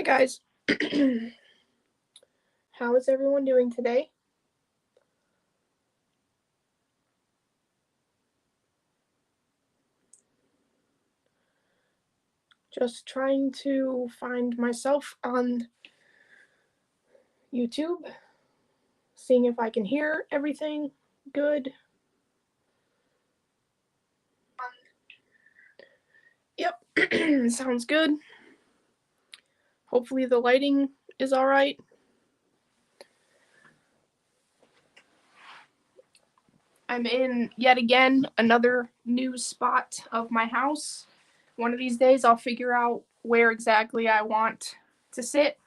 Hi guys. How is everyone doing today? Just trying to find myself on YouTube, seeing if I can hear everything good. Yep, sounds good. Hopefully the lighting is all right. I'm in yet again another new spot of my house. One of these days I'll figure out where exactly I want to sit.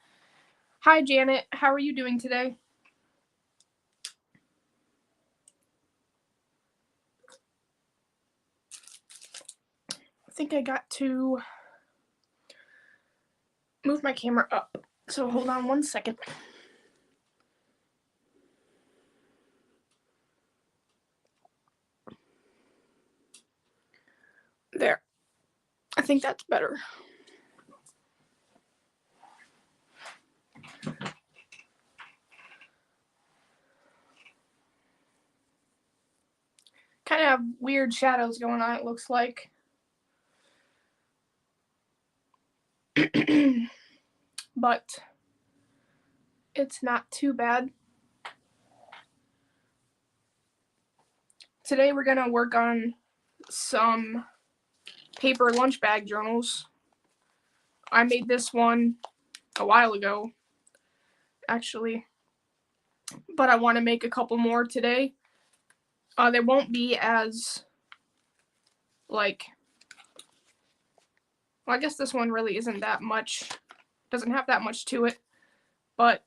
Hi Janet, how are you doing today? I think I got to move my camera up. So hold on one second. There. I think that's better. Kind of have weird shadows going on, it looks like. But it's not too bad. Today we're going to work on some paper lunch bag journals. I made this one a while ago, actually, but I want to make a couple more today. They won't be as, well, I guess this one really isn't that much, doesn't have that much to it, but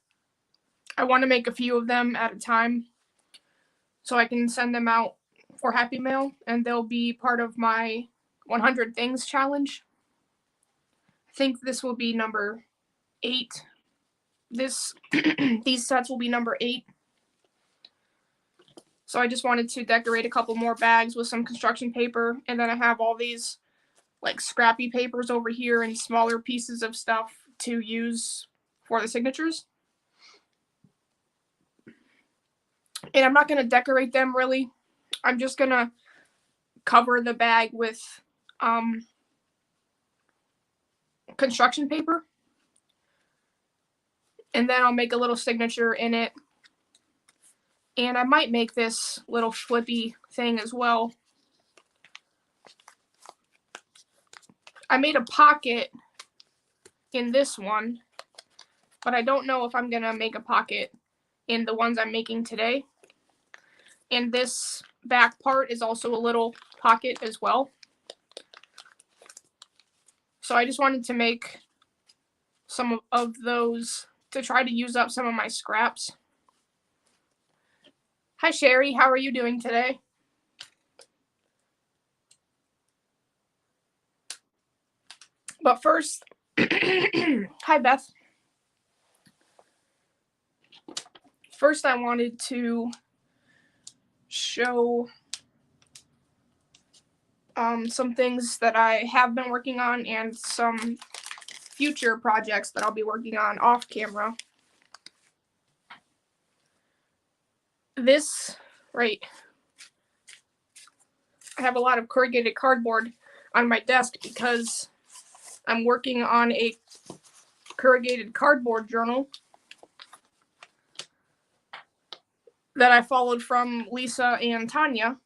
I want to make a few of them at a time so I can send them out for Happy Mail, and they'll be part of my 100 Things challenge. I think this will be number 8. These sets will be number 8. So I just wanted to decorate a couple more bags with some construction paper, and then I have all these scrappy papers over here and smaller pieces of stuff to use for the signatures. And I'm not going to decorate them really. I'm just going to cover the bag with construction paper. And then I'll make a little signature in it. And I might make this little flippy thing as well. I made a pocket in this one, but I don't know if I'm going to make a pocket in the ones I'm making today. And this back part is also a little pocket as well. So I just wanted to make some of those to try to use up some of my scraps. Hi Sherry, how are you doing today? But first, hi Beth. First I wanted to show some things that I have been working on and some future projects that I'll be working on off camera. This, right, I have a lot of corrugated cardboard on my desk because I'm working on a corrugated cardboard journal that I followed from Lisa and Tanya,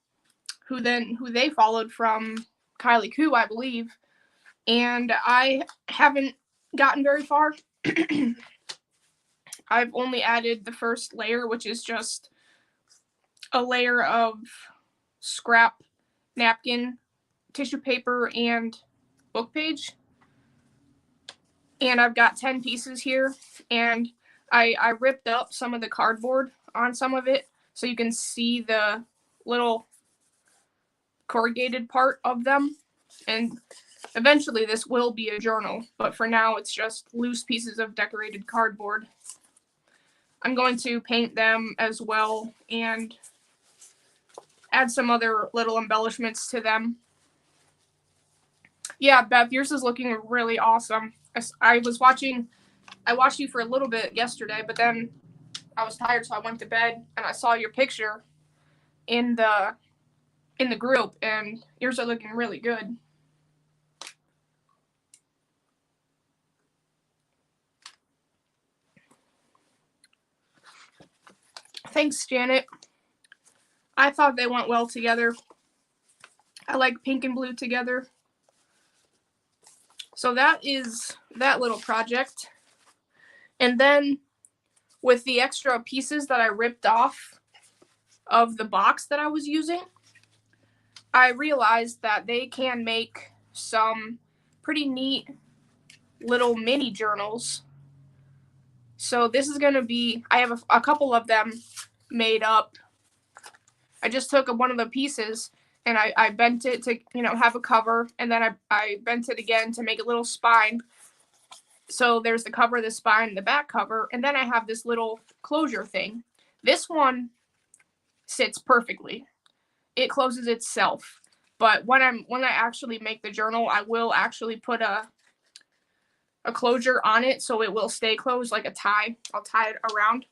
who they followed from Kylie Koo, I believe. And I haven't gotten very far. I've only added the first layer, which is just a layer of scrap napkin, tissue paper, and book page. And I've got 10 pieces here, and I ripped up some of the cardboard on some of it so you can see the little corrugated part of them. And eventually this will be a journal, but for now it's just loose pieces of decorated cardboard. I'm going to paint them as well and add some other little embellishments to them. Yeah, Beth, yours is looking really awesome. I was watching I watched you for a little bit yesterday, but then I was tired, so I went to bed, and I saw your picture in the group, and yours are looking really good. Thanks, Janet. I thought they went well together. I like pink and blue together. So that is that little project. And then with the extra pieces that I ripped off of the box that I was using, I realized that they can make some pretty neat little mini journals. So this is going to be, I have a couple of them made up. I just took one of the pieces and I bent it to, have a cover, and then I bent it again to make a little spine. So there's the cover, the spine, the back cover, and then I have this little closure thing. This one sits perfectly. It closes itself. But when I actually make the journal, I will actually put a closure on it so it will stay closed like a tie. I'll tie it around.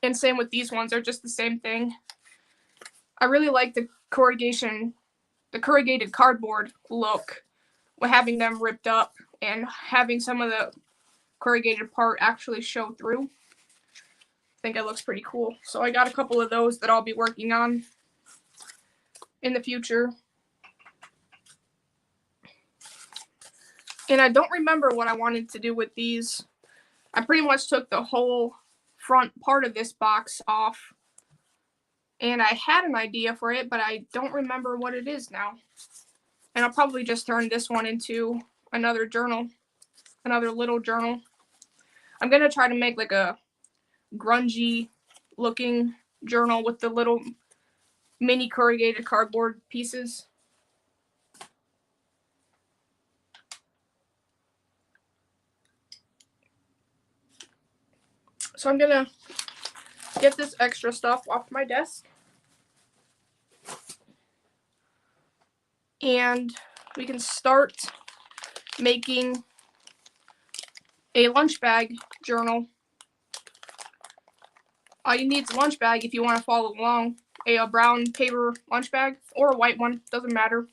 And same with these ones, they're just the same thing. I really like the corrugated cardboard look with having them ripped up and having some of the corrugated part actually show through. I think it looks pretty cool. So I got a couple of those that I'll be working on in the future. And I don't remember what I wanted to do with these. I pretty much took the whole front part of this box off. And I had an idea for it, but I don't remember what it is now. And I'll probably just turn this one into another journal, another little journal. I'm going to try to make like a grungy looking journal with the little mini corrugated cardboard pieces. So I'm going to get this extra stuff off my desk. And we can start making a lunch bag journal. All you need is a lunch bag if you want to follow along. A brown paper lunch bag or a white one, doesn't matter.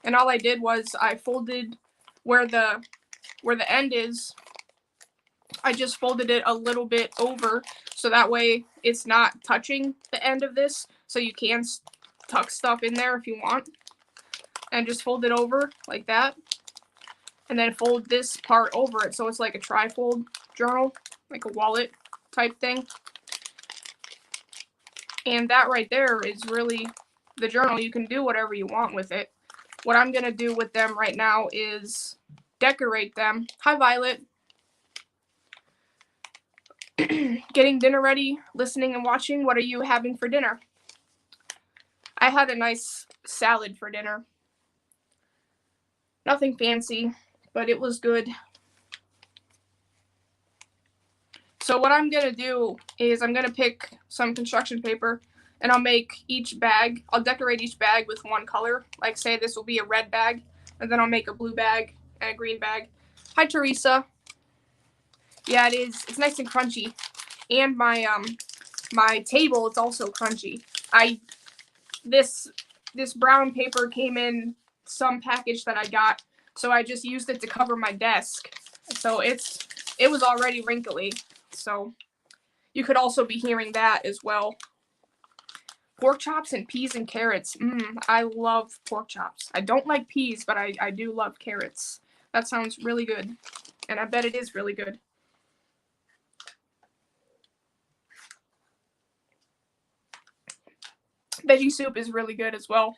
And all I did was I folded where the end is. I just folded it a little bit over so that way it's not touching the end of this, so you can tuck stuff in there if you want. And just fold it over like that. And then fold this part over it so it's like a trifold journal, like a wallet type thing. And that right there is really the journal. You can do whatever you want with it. What I'm going to do with them right now is decorate them. Hi, Violet. Getting dinner ready, listening and watching. What are you having for dinner? I had a nice salad for dinner. Nothing fancy, but it was good. So what I'm going to do is I'm going to pick some construction paper and I'll make each bag, I'll decorate each bag with one color. Like say this will be a red bag, and then I'll make a blue bag and a green bag. Hi, Teresa. Yeah, it is. It's nice and crunchy. And my table, it's also crunchy. This brown paper came in some package that I got, so I just used it to cover my desk. So it was already wrinkly. So you could also be hearing that as well. Pork chops and peas and carrots. I love pork chops. I don't like peas, but I do love carrots. That sounds really good. And I bet it is really good. Veggie soup is really good as well.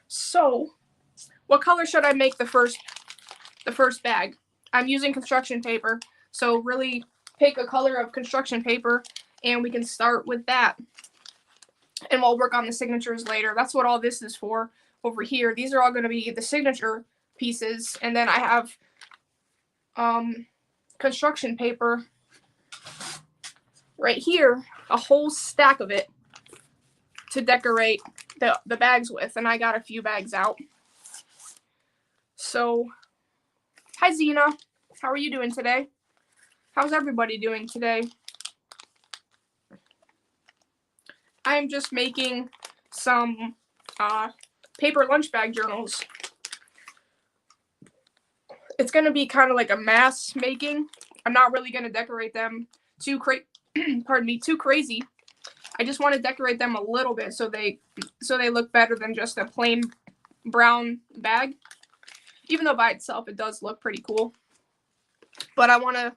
So, what color should I make the first bag? I'm using construction paper, so really pick a color of construction paper and we can start with that. And we'll work on the signatures later. That's what all this is for over here. These are all going to be the signature pieces, and then I have construction paper right here, a whole stack of it to decorate the bags with, and I got a few bags out. So, hi Zena. How are you doing today? How's everybody doing today? I'm just making some paper lunch bag journals. It's going to be kind of like a mass making. I'm not really going to decorate them too too crazy. I just want to decorate them a little bit so they look better than just a plain brown bag. Even though by itself it does look pretty cool. But I want to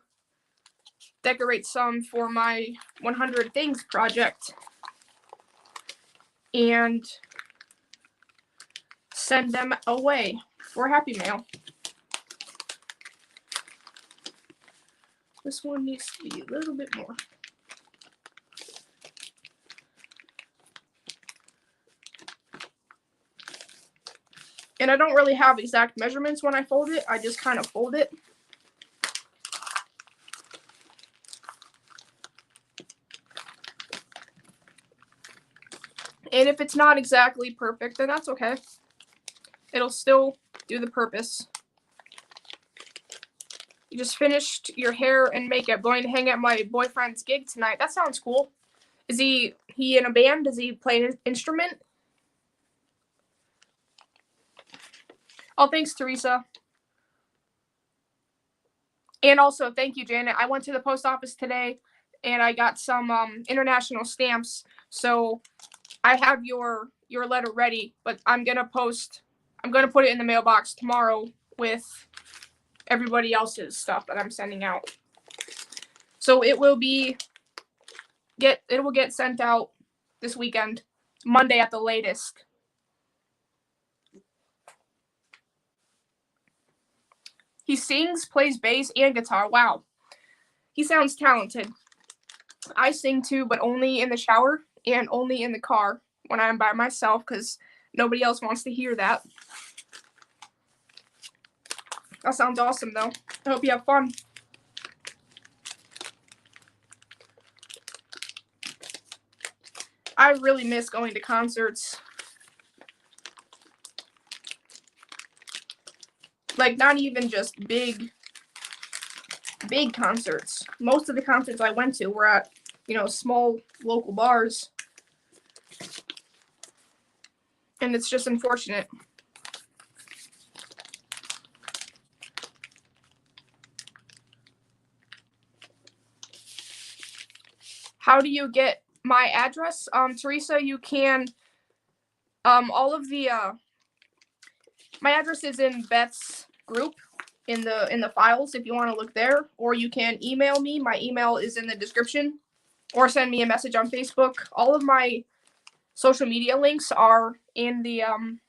decorate some for my 100 Things project and send them away for Happy Mail. This one needs to be a little bit more. And I don't really have exact measurements when I fold it. I just kind of fold it. And if it's not exactly perfect, then that's okay. It'll still do the purpose. You just finished your hair and makeup. Going to hang at my boyfriend's gig tonight. That sounds cool. Is he in a band? Does he play an instrument? Oh, thanks, Teresa. And also, thank you, Janet. I went to the post office today, and I got some international stamps. So I have your letter ready, but I'm gonna put it in the mailbox tomorrow with everybody else's stuff that I'm sending out. So it will get sent out this weekend, Monday at the latest. He sings, plays bass, and guitar. Wow. He sounds talented. I sing too, but only in the shower and only in the car when I'm by myself because nobody else wants to hear that. That sounds awesome, though. I hope you have fun. I really miss going to concerts. Like, not even just big concerts. Most of the concerts I went to were at, small local bars. And it's just unfortunate. How do you get my address? Teresa, you can, all of the, my address is in Beth's group in the files if you want to look there, or you can email me. My email is in the description, or send me a message on Facebook. All of my social media links are in the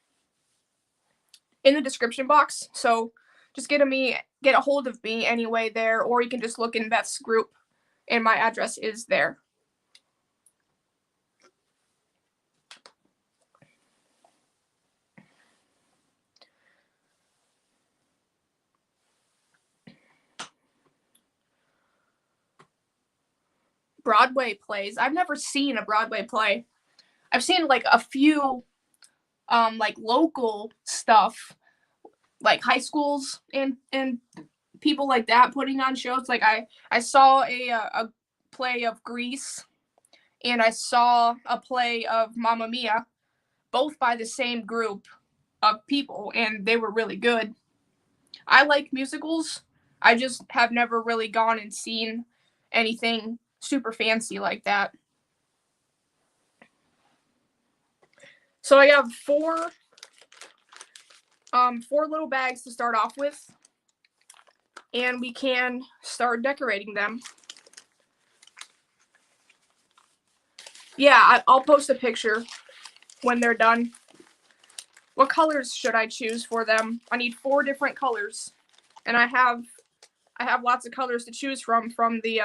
description box. So just get a hold of me anyway there, or you can just look in Beth's group, and my address is there. Broadway plays. I've never seen a Broadway play. I've seen like a few like local stuff, like high schools and people like that putting on shows. Like I saw a play of Grease, and I saw a play of Mamma Mia, both by the same group of people, and they were really good. I like musicals. I just have never really gone and seen anything super fancy like that. So I have four little bags to start off with, and we can start decorating them. Yeah, I'll post a picture when they're done. What colors should I choose for them? I need 4 different colors, and I have lots of colors to choose from the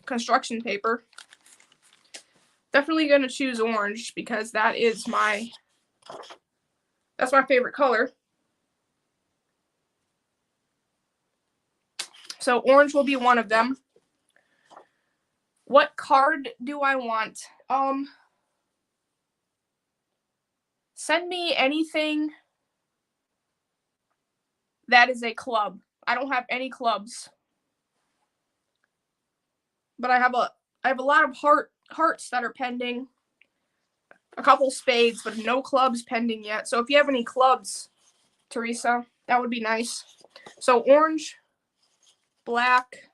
construction paper. Definitely gonna choose orange because that's my favorite color. So orange will be one of them. What card do I want? Send me anything That is a club. I don't have any clubs. But I have a lot of hearts that are pending. A couple spades, but no clubs pending yet. So if you have any clubs, Teresa, that would be nice. So orange, black,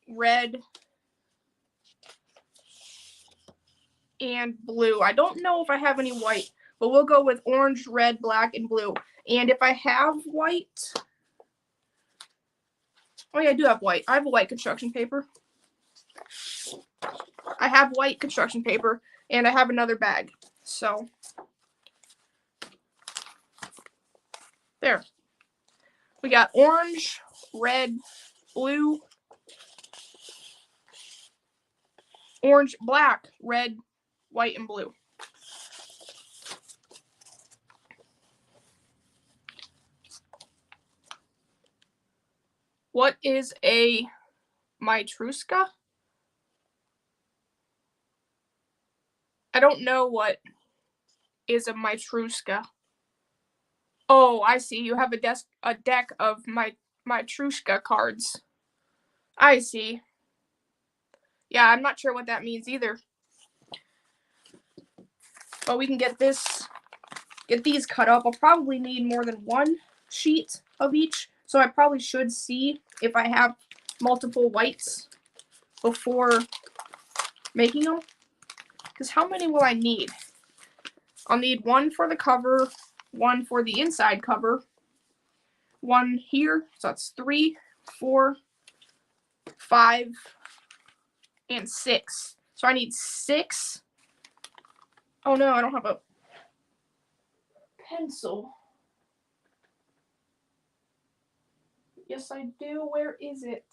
red, and blue. I don't know if I have any white, but we'll go with orange, red, black, and blue. And if I have white, oh yeah, I do have white. I have a white construction paper. I have white construction paper, and I have another bag. So there. We got orange, red, blue, orange, black, red, white, and blue. What is a Matryoshka? I don't know what is a Matryoshka. Oh, I see. You have a deck of Matryoshka cards. I see. Yeah, I'm not sure what that means either. But we can get these cut up. I'll probably need more than one sheet of each. So I probably should see if I have multiple whites before making them. Because how many will I need? I'll need one for the cover, one for the inside cover, one here. So that's 3, 4, 5, and 6. So I need 6. Oh no, I don't have a pencil. Yes, I do. Where is it?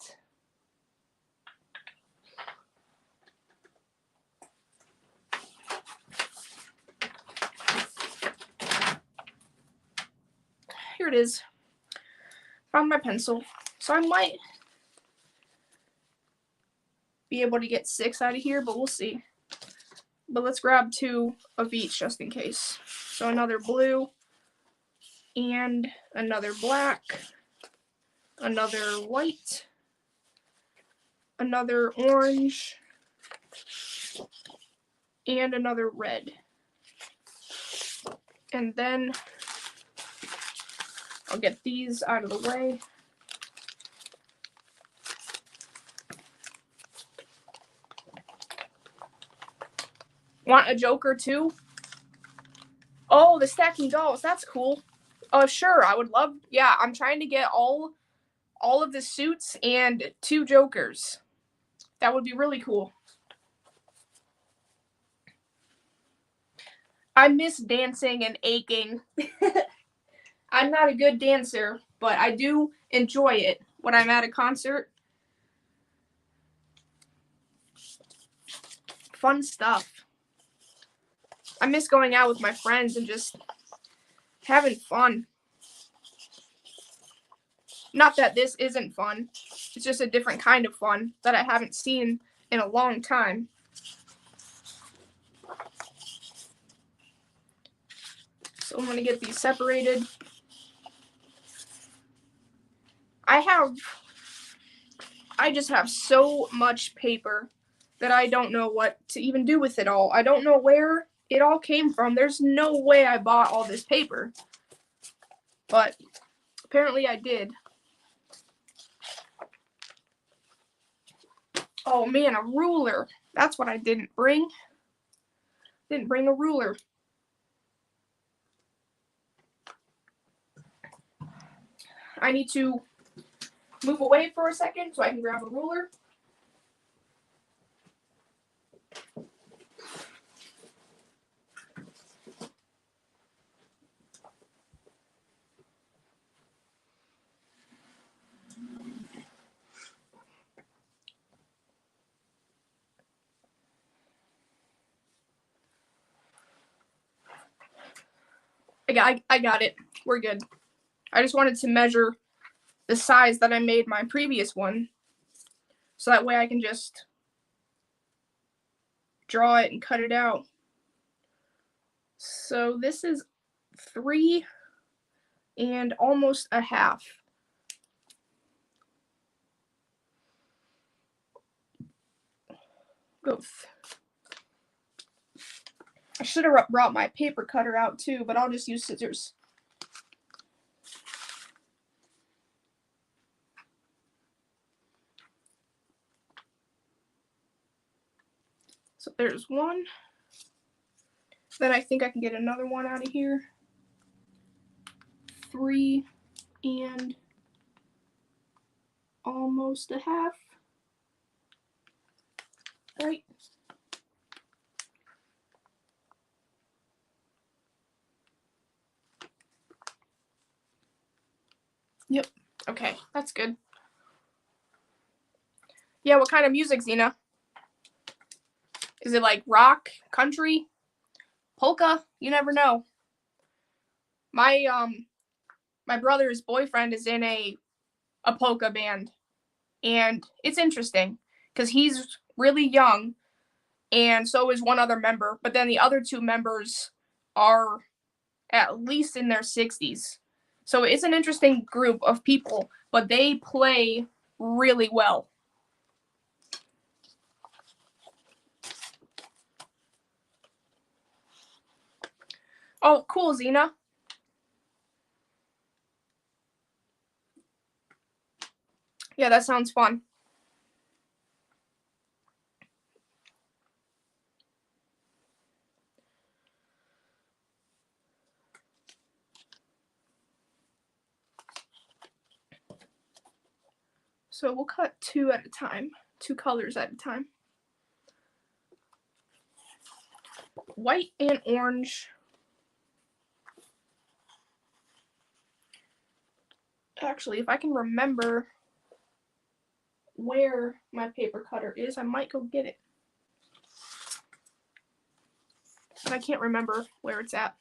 Here it is. Found my pencil. So I might be able to get 6 out of here, but we'll see. But let's grab 2 of each just in case. So another blue and another black, another white, another orange, and another red. And then I'll get these out of the way. Want a joker too? Oh, the stacking dolls. That's cool. Sure. I would love. Yeah, I'm trying to get all of the suits and 2 jokers. That would be really cool. I miss dancing and aching. I'm not a good dancer, but I do enjoy it when I'm at a concert. Fun stuff. I miss going out with my friends and just having fun. Not that this isn't fun. It's just a different kind of fun that I haven't seen in a long time. So I'm going to get these separated. I just have so much paper that I don't know what to even do with it all. I don't know where it all came from. There's no way I bought all this paper. But apparently I did. Oh man, a ruler. That's what I didn't bring. Didn't bring a ruler. I need to move away for a second so I can grab a ruler. I got it. We're good. I just wanted to measure the size that I made my previous one, so that way I can just draw it and cut it out. So this is 3 and almost a half. Both. I should have brought my paper cutter out too, but I'll just use scissors. So there's one. Then I think I can get another one out of here. 3 and almost a half. Right. Yep. Okay, that's good. Yeah, what kind of music, Zena? Is it like rock, country, polka? You never know. My brother's boyfriend is in a polka band, and it's interesting because he's really young, and so is one other member, but then the other 2 members are at least in their 60s. So it's an interesting group of people, but they play really well. Oh, cool, Zena. Yeah, that sounds fun. So we'll cut 2 at a time, 2 colors at a time. White and orange. Actually, if I can remember where my paper cutter is, I might go get it. But I can't remember where it's at.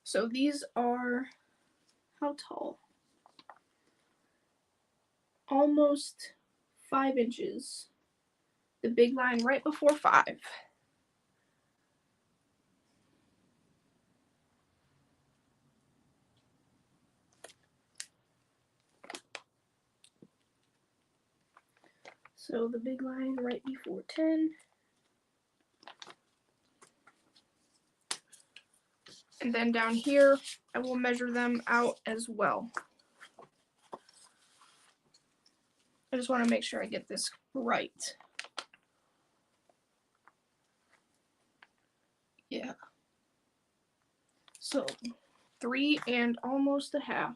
So these are, how tall? Almost 5 inches. The big line right before 5. So the big line right before 10. And then down here, I will measure them out as well. I just want to make sure I get this right. Yeah. So 3 and almost a half.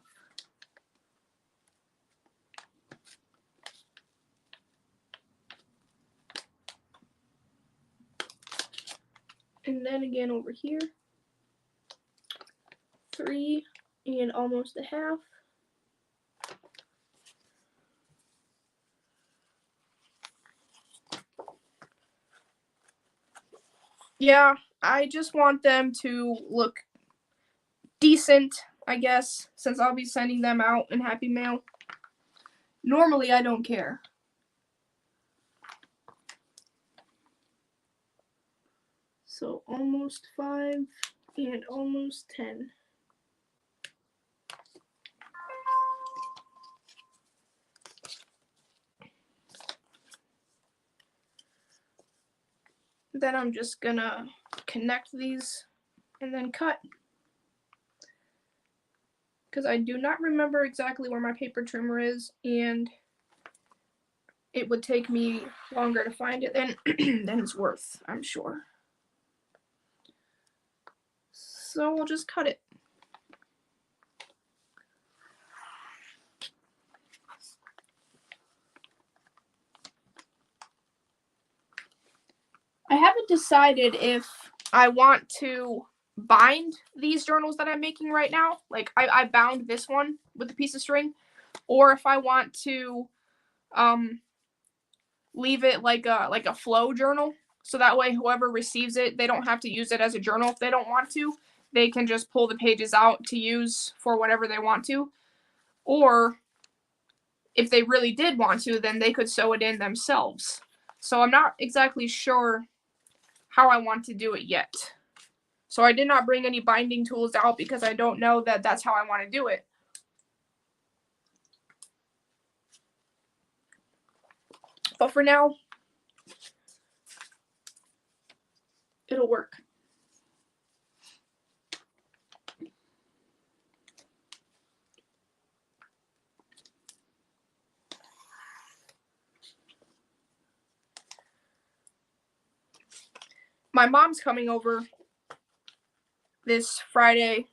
And then again over here, 3 and almost a half. Yeah, I just want them to look decent, I guess, since I'll be sending them out in Happy Mail. Normally, I don't care. So almost 5 and almost 10. Then I'm just gonna connect these and then cut. Because I do not remember exactly where my paper trimmer is, and it would take me longer to find it than it's worth, I'm sure. So we'll just cut it. I haven't decided if I want to bind these journals that I'm making right now. Like I bound this one with a piece of string, or if I want to leave it like a flow journal, so that way whoever receives it, they don't have to use it as a journal if they don't want to. They can just pull the pages out to use for whatever they want to. Or if they really did want to, then they could sew it in themselves. So I'm not exactly sure how I want to do it yet. So I did not bring any binding tools out because I don't know that that's how I want to do it. But for now, it'll work. My mom's coming over this Friday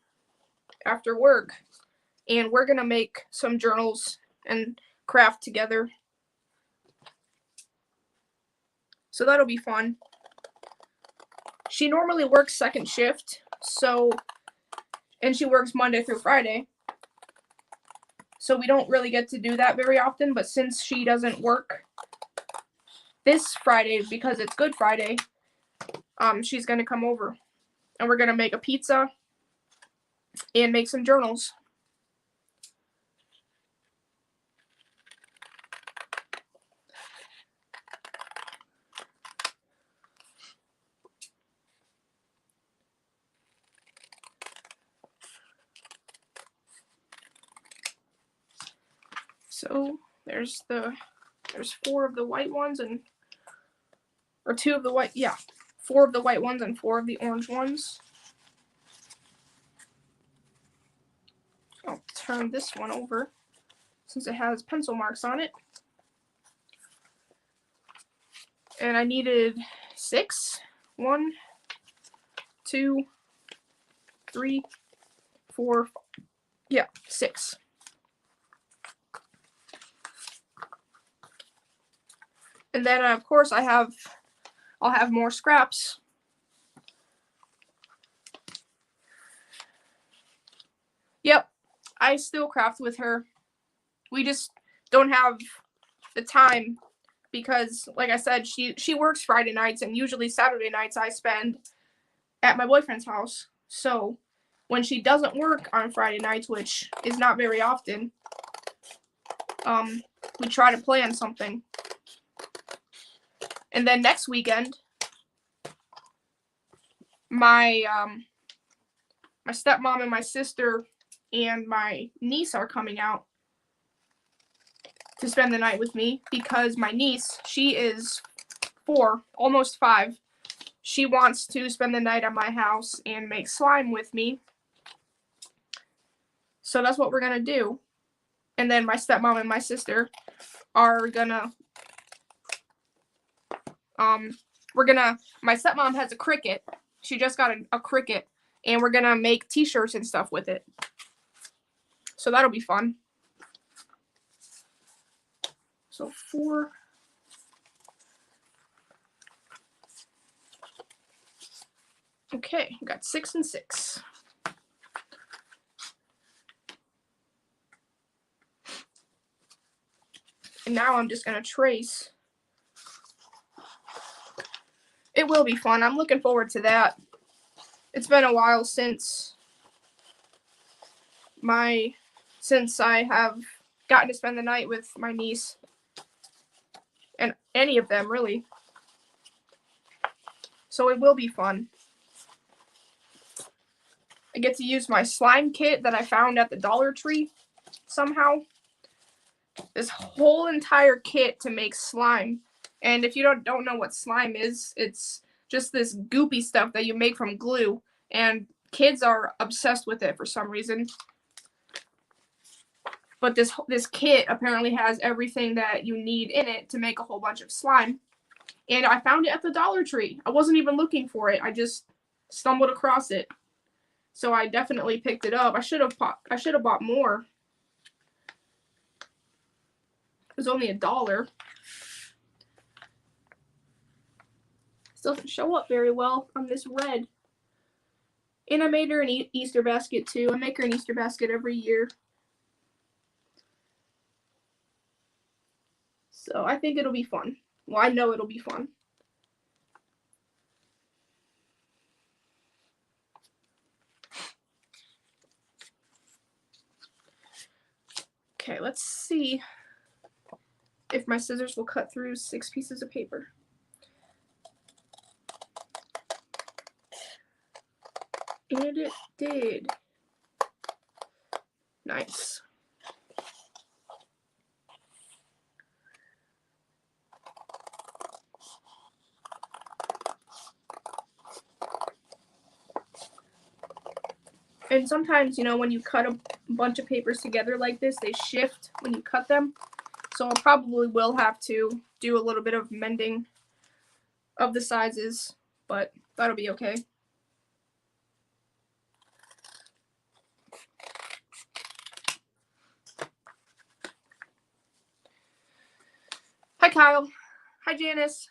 after work, and we're gonna make some journals and craft together. So that'll be fun. She normally works second shift, and she works Monday through Friday. So we don't really get to do that very often, but since she doesn't work this Friday because it's Good Friday, she's gonna come over and we're gonna make a pizza and make some journals. So there's 4 of the white ones or 2 of the white, 4 of the white ones and 4 of the orange ones. I'll turn this one over since it has pencil marks on it. And I needed 6. 1, 2, 3, 4, 6. And then of course I'll have more scraps. Yep, I still craft with her. We just don't have the time because, like I said, she works Friday nights, and usually Saturday nights I spend at my boyfriend's house. So when she doesn't work on Friday nights, which is not very often, we try to plan something. And then next weekend, my stepmom and my sister and my niece are coming out to spend the night with me because my niece, she is 4, almost 5. She wants to spend the night at my house and make slime with me. So that's what we're gonna do. And then my stepmom and my sister are gonna my stepmom has a Cricut. She just got a Cricut, and we're gonna make t-shirts and stuff with it. So that'll be fun. So 4. Okay, we got 6 and 6. And now I'm just gonna trace. It will be fun. I'm looking forward to that. It's been a while since I have gotten to spend the night with my niece. And any of them, really. So it will be fun. I get to use my slime kit that I found at the Dollar Tree somehow. This whole entire kit to make slime. And if you don't know what slime is, it's just this goopy stuff that you make from glue. And kids are obsessed with it for some reason. But this kit apparently has everything that you need in it to make a whole bunch of slime. And I found it at the Dollar Tree. I wasn't even looking for it. I just stumbled across it. So I definitely picked it up. I should have bought more. It was only $1. Still doesn't show up very well on this red. And I made her an Easter basket too. I make her an Easter basket every year. So I think it'll be fun. Well, I know it'll be fun. Okay, let's see if my scissors will cut through 6 pieces of paper. And it did. Nice. And sometimes, you know, when you cut a bunch of papers together like this, they shift when you cut them. So I probably will have to do a little bit of mending of the sizes, but that'll be okay. Hi, Kyle. Hi, Janice.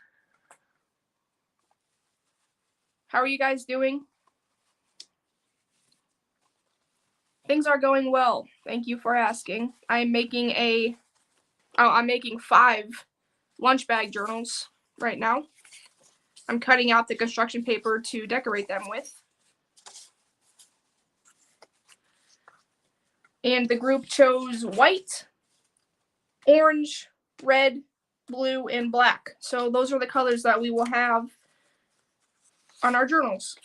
How are you guys doing? Things are going well. Thank you for asking. I'm making 5 lunch bag journals right now. I'm cutting out the construction paper to decorate them with. And the group chose white, orange, red, blue, and black. So those are the colors that we will have on our journals.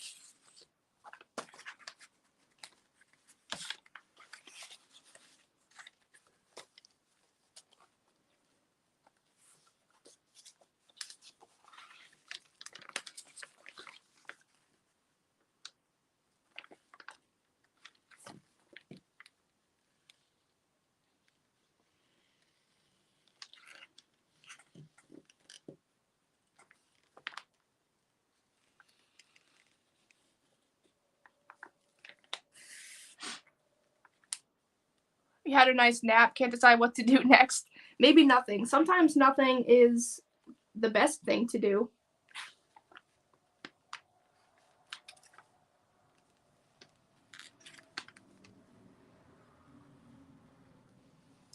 We had a nice nap, can't decide what to do next. Maybe nothing. Sometimes nothing is the best thing to do.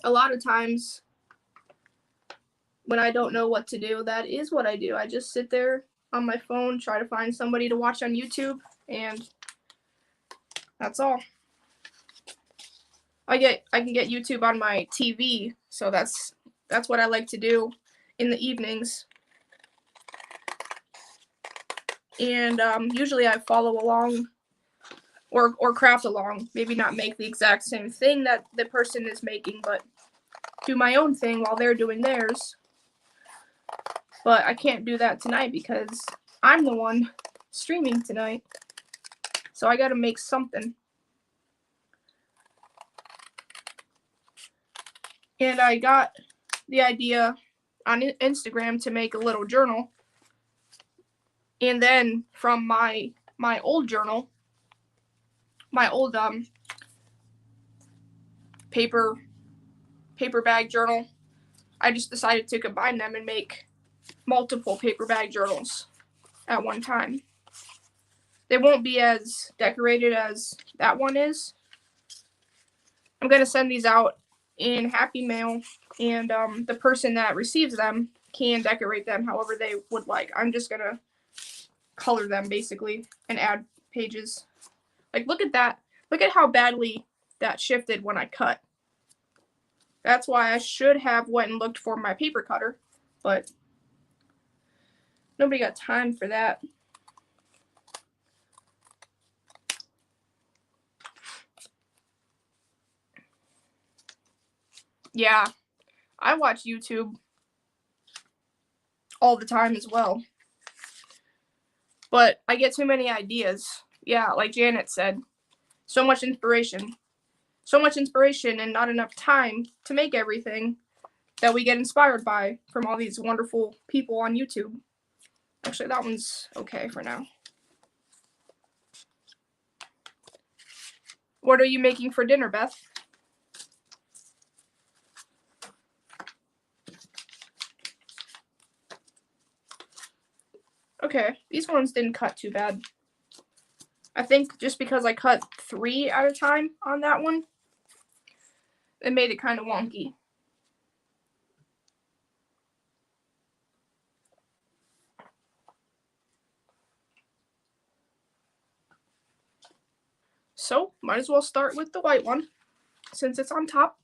A lot of times when I don't know what to do, that is what I do. I just sit there on my phone, try to find somebody to watch on YouTube, and that's all. I can get YouTube on my TV, so that's what I like to do in the evenings. And usually I follow along or craft along. Maybe not make the exact same thing that the person is making, but do my own thing while they're doing theirs. But I can't do that tonight because I'm the one streaming tonight. So I gotta make something. And I got the idea on Instagram to make a little journal. And then from my old journal, my old paper bag journal, I just decided to combine them and make multiple paper bag journals at one time. They won't be as decorated as that one is. I'm going to send these out in Happy Mail, and the person that receives them can decorate them however they would like. I'm just going to color them basically and add pages. Like, look at that. Look at how badly that shifted when I cut. That's why I should have went and looked for my paper cutter, but nobody got time for that. Yeah, I watch YouTube all the time as well. But I get too many ideas. Yeah, like Janet said, so much inspiration. So much inspiration and not enough time to make everything that we get inspired by from all these wonderful people on YouTube. Actually, that one's okay for now. What are you making for dinner, Beth? Okay, these ones didn't cut too bad. I think just because I cut 3 at a time on that one, it made it kind of wonky. So, might as well start with the white one, since it's on top.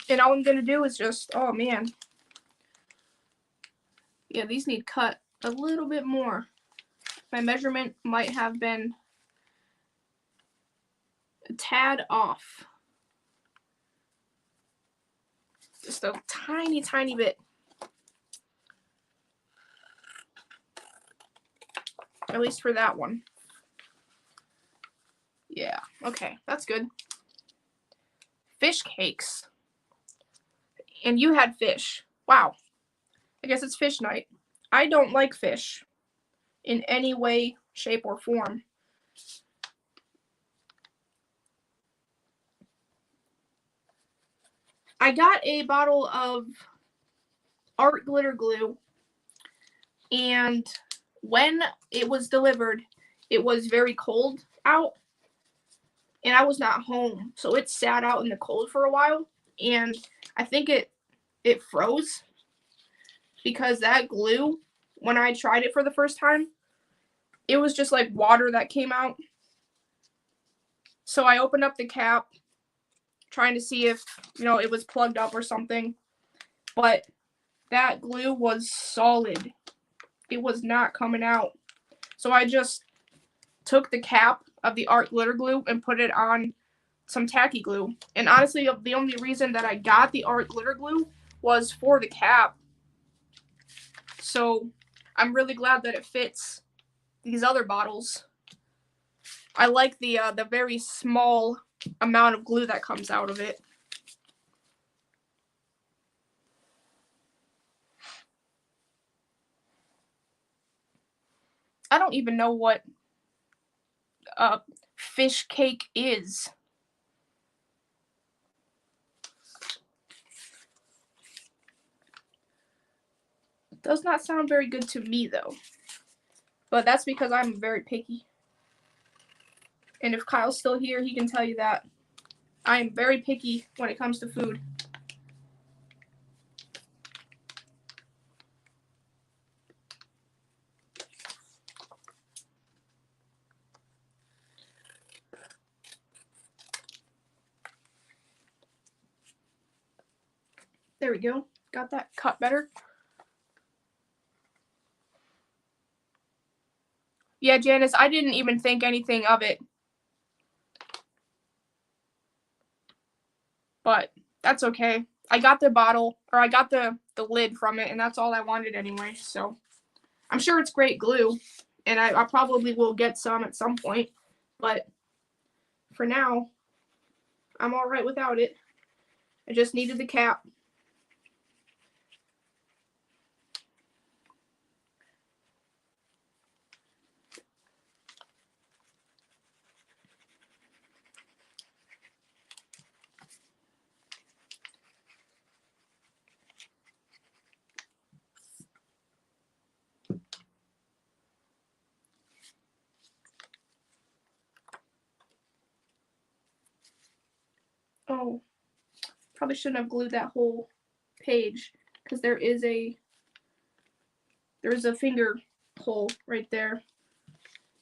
And all I'm going to do is just, oh man. Yeah, these need cut a little bit more. my measurement might have been a tad off. Just a tiny, tiny bit. At least for that one. Yeah, okay, that's good. Fish cakes. And you had fish. Wow. I guess it's fish night. I don't like fish in any way, shape, or form. I got a bottle of art glitter glue, and when it was delivered, it was very cold out, and I was not home, so it sat out in the cold for a while, and I think it froze because that glue, when I tried it for the first time, it was just like water that came out. So I opened up the cap, trying to see if, it was plugged up or something, but that glue was solid. It was not coming out. So I just took the cap of the art glitter glue and put it on some tacky glue. And honestly, the only reason that I got the art glitter glue was for the cap. So I'm really glad that it fits these other bottles. I like the very small amount of glue that comes out of it. I don't even know what fish cake is. It does not sound very good to me though. But that's because I'm very picky. And if Kyle's still here, he can tell you that. I am very picky when it comes to food. There we go. Got that cut better. Yeah, Janice, I didn't even think anything of it. But that's okay. I got the bottle, or I got the lid from it, and that's all I wanted anyway. So I'm sure it's great glue, and I probably will get some at some point. But for now, I'm all right without it. I just needed the cap. Oh, probably shouldn't have glued that whole page because there is a finger hole right there.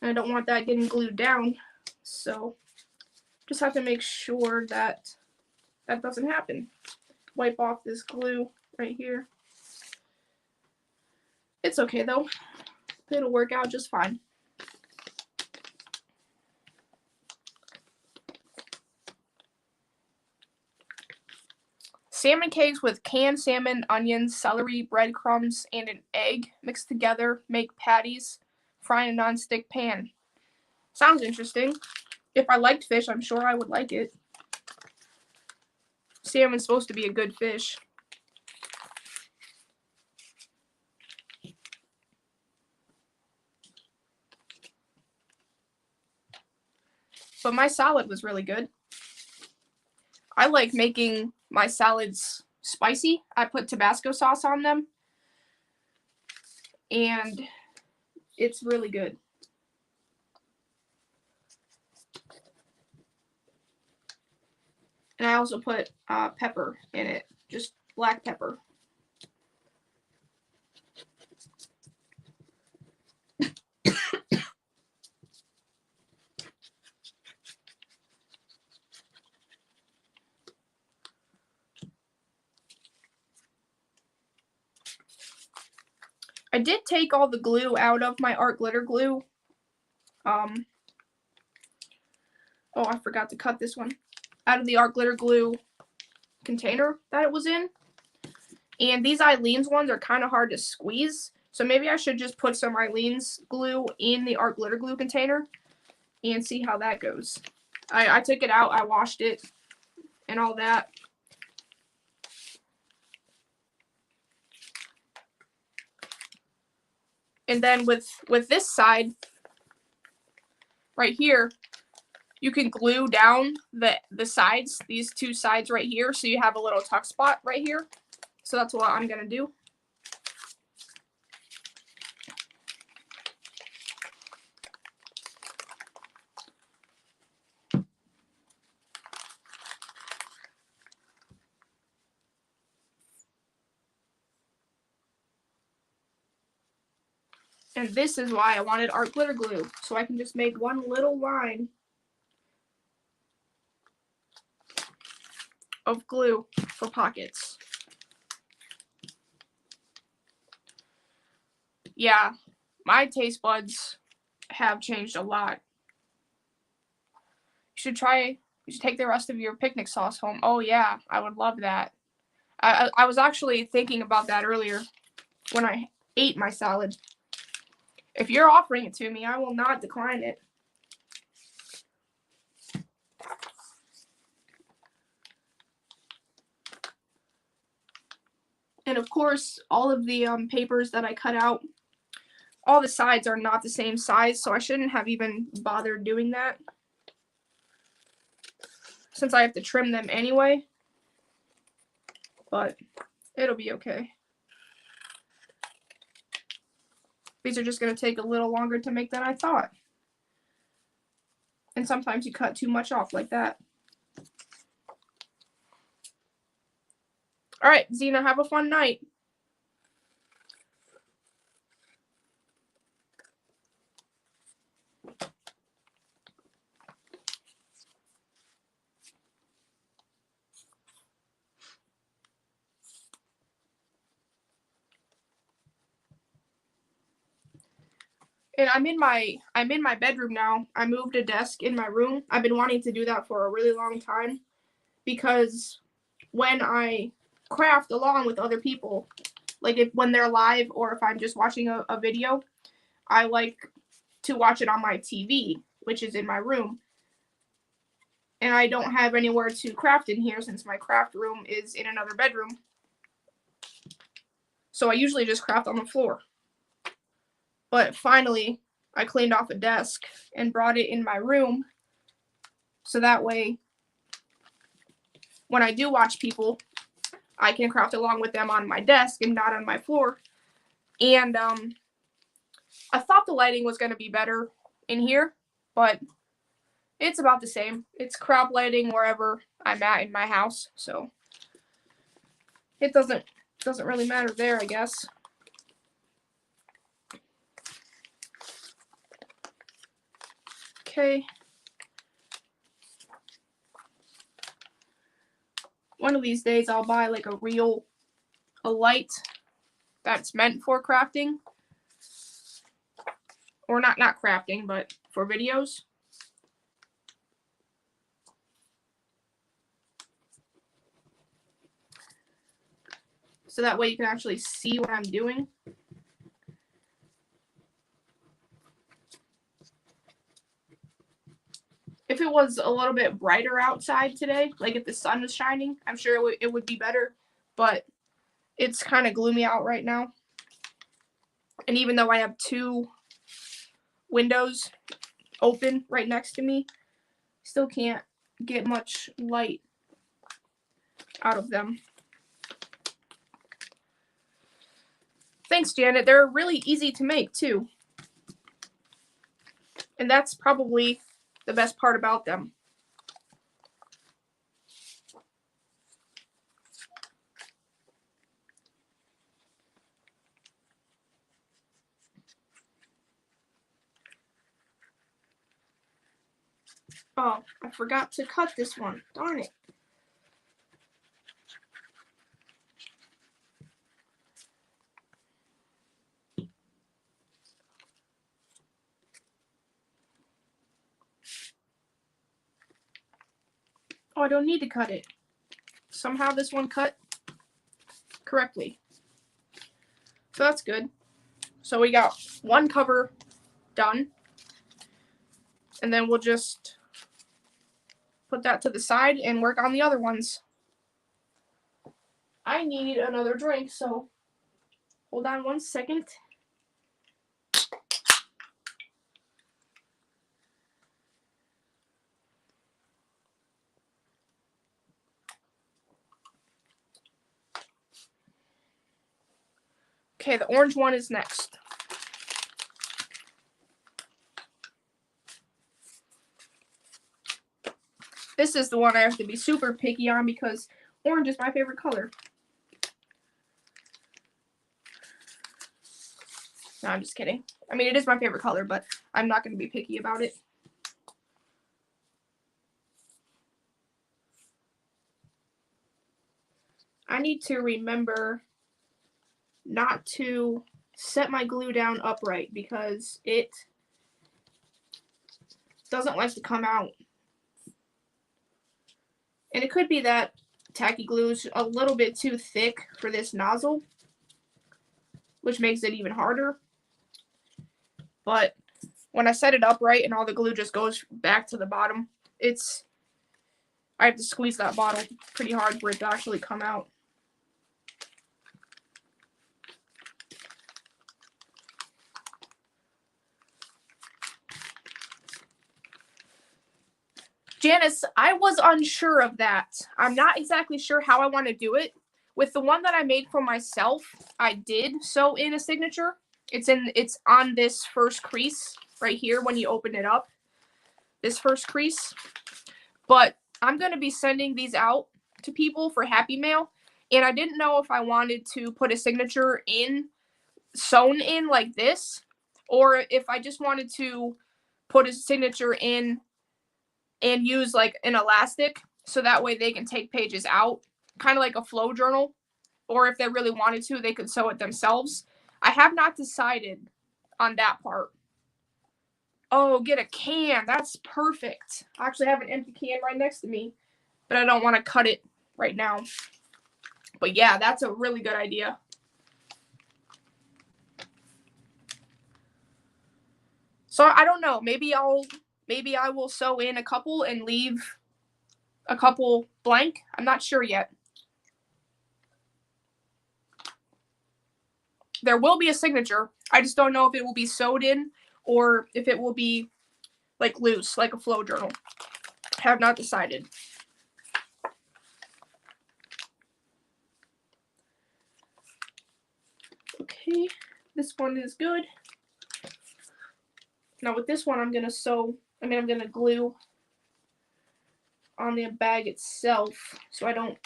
And I don't want that getting glued down. So just have to make sure that that doesn't happen. Wipe off this glue right here. It's okay though. It'll work out just fine. Salmon cakes with canned salmon, onions, celery, breadcrumbs, and an egg mixed together make patties. Fry in a non-stick pan. Sounds interesting. If I liked fish, I'm sure I would like it. Salmon's supposed to be a good fish. But my salad was really good. I like making my salads spicy. I put Tabasco sauce on them. And it's really good. And I also put pepper in it, just black pepper. I did take all the glue out of my art glitter glue Oh, I forgot to cut this one out of the art glitter glue container that it was in. And these Aleene's ones are kind of hard to squeeze. So maybe I should just put some Aleene's glue in the art glitter glue container and see how that goes. I took it out, I washed it and all that. And then with this side right here, you can glue down the sides, these two sides right here, so you have a little tuck spot right here. So that's what I'm gonna do. And this is why I wanted art glitter glue, so I can just make one little line of glue for pockets. Yeah, my taste buds have changed a lot. You should take the rest of your picnic sauce home. Oh yeah, I would love that. I was actually thinking about that earlier when I ate my salad. If you're offering it to me, I will not decline it. And of course, all of the papers that I cut out, all the sides are not the same size, so I shouldn't have even bothered doing that, since I have to trim them anyway. But it'll be okay. These are just going to take a little longer to make than I thought. And sometimes you cut too much off like that. All right, Zena, have a fun night. And I'm in my bedroom now. I moved a desk in my room. I've been wanting to do that for a really long time, because when I craft along with other people, like when they're live or if I'm just watching a video, I like to watch it on my TV, which is in my room. And I don't have anywhere to craft in here since my craft room is in another bedroom. So I usually just craft on the floor. But finally, I cleaned off a desk and brought it in my room, so that way when I do watch people, I can craft along with them on my desk and not on my floor. And I thought the lighting was going to be better in here, but it's about the same. It's crop lighting wherever I'm at in my house, so it doesn't really matter there, I guess. Okay. One of these days I'll buy like a light that's meant for crafting. Or not crafting, but for videos. So that way you can actually see what I'm doing. If it was a little bit brighter outside today, like if the sun was shining, I'm sure it would be better. But it's kind of gloomy out right now. And even though I have two windows open right next to me, still can't get much light out of them. Thanks, Janet. They're really easy to make, too. And that's probably the best part about them. Oh, I forgot to cut this one. Darn it. Oh, I don't need to cut it. Somehow this one cut correctly. So that's good. So we got one cover done. And then we'll just put that to the side and work on the other ones. I need another drink, so hold on 1 second. Okay, the orange one is next. This is the one I have to be super picky on because orange is my favorite color. No, I'm just kidding. I mean, it is my favorite color, but I'm not going to be picky about it. I need to remember not to set my glue down upright because it doesn't like to come out. And it could be that tacky glue is a little bit too thick for this nozzle, which makes it even harder. But when I set it upright and all the glue just goes back to the bottom, I have to squeeze that bottle pretty hard for it to actually come out. Janice, I was unsure of that. I'm not exactly sure how I want to do it. With the one that I made for myself, I did sew in a signature. It's on this first crease right here when you open it up. This first crease. But I'm going to be sending these out to people for Happy Mail. And I didn't know if I wanted to put a signature sewn in like this, or if I just wanted to put a signature in and use like an elastic so that way they can take pages out, kind of like a flow journal, or if they really wanted to, they could sew it themselves. I have not decided on that part. Oh, get a can. That's perfect. I actually have an empty can right next to me, but I don't want to cut it right now. But yeah, that's a really good idea. So I don't know. Maybe I will sew in a couple and leave a couple blank. I'm not sure yet. There will be a signature. I just don't know if it will be sewed in or if it will be like loose, like a flow journal. I have not decided. Okay, this one is good. Now with this one, I'm going to glue on the bag itself so I don't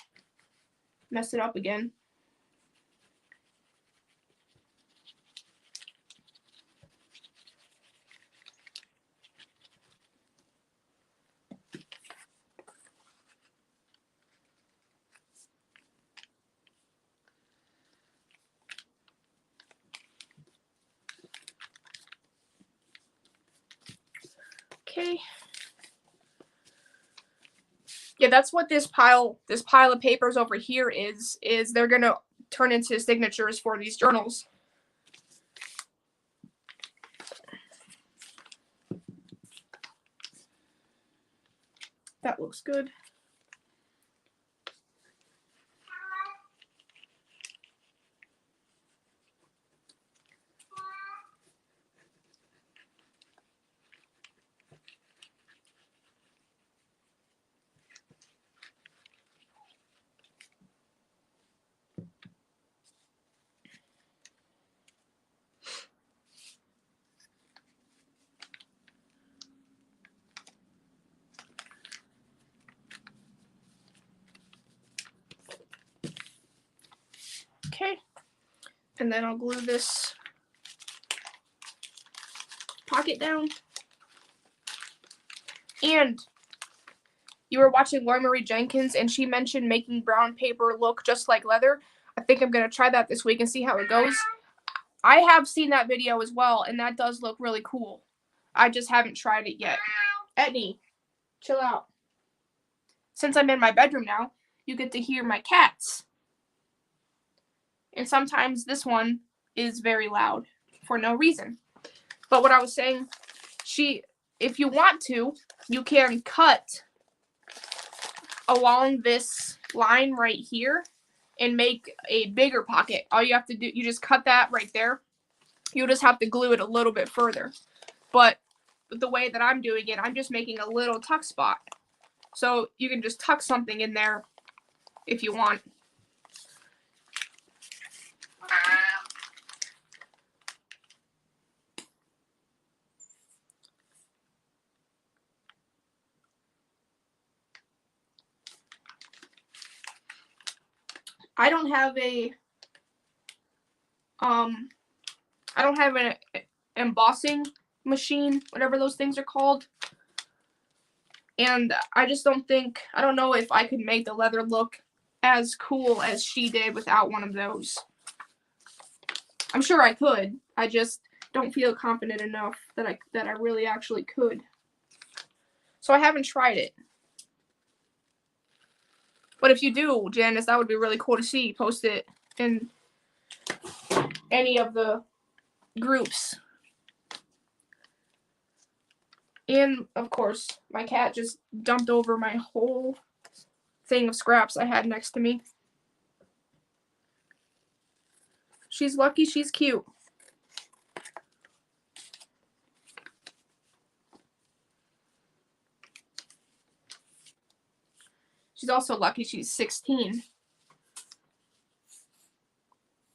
mess it up again. Okay. Yeah, that's what this pile of papers over here is they're going to turn into signatures for these journals. That looks good. Okay. And then I'll glue this pocket down. And you were watching Laurie Marie Jenkins, and she mentioned making brown paper look just like leather. I think I'm going to try that this week and see how it goes. I have seen that video as well, and that does look really cool. I just haven't tried it yet. Etney, chill out. since I'm in my bedroom now, you get to hear my cats. And sometimes this one is very loud for no reason. But what I was saying, if you want to, you can cut along this line right here and make a bigger pocket. All you have to do, you just cut that right there. You just have to glue it a little bit further. But the way that I'm doing it, I'm just making a little tuck spot. So you can just tuck something in there if you want. I don't have an embossing machine, whatever those things are called. And I just don't know if I could make the leather look as cool as she did without one of those. I'm sure I could. I just don't feel confident enough that I really actually could. So I haven't tried it. But if you do, Janice, that would be really cool to see. Post it in any of the groups. And, of course, my cat just dumped over my whole thing of scraps I had next to me. She's lucky she's cute. She's also lucky she's 16.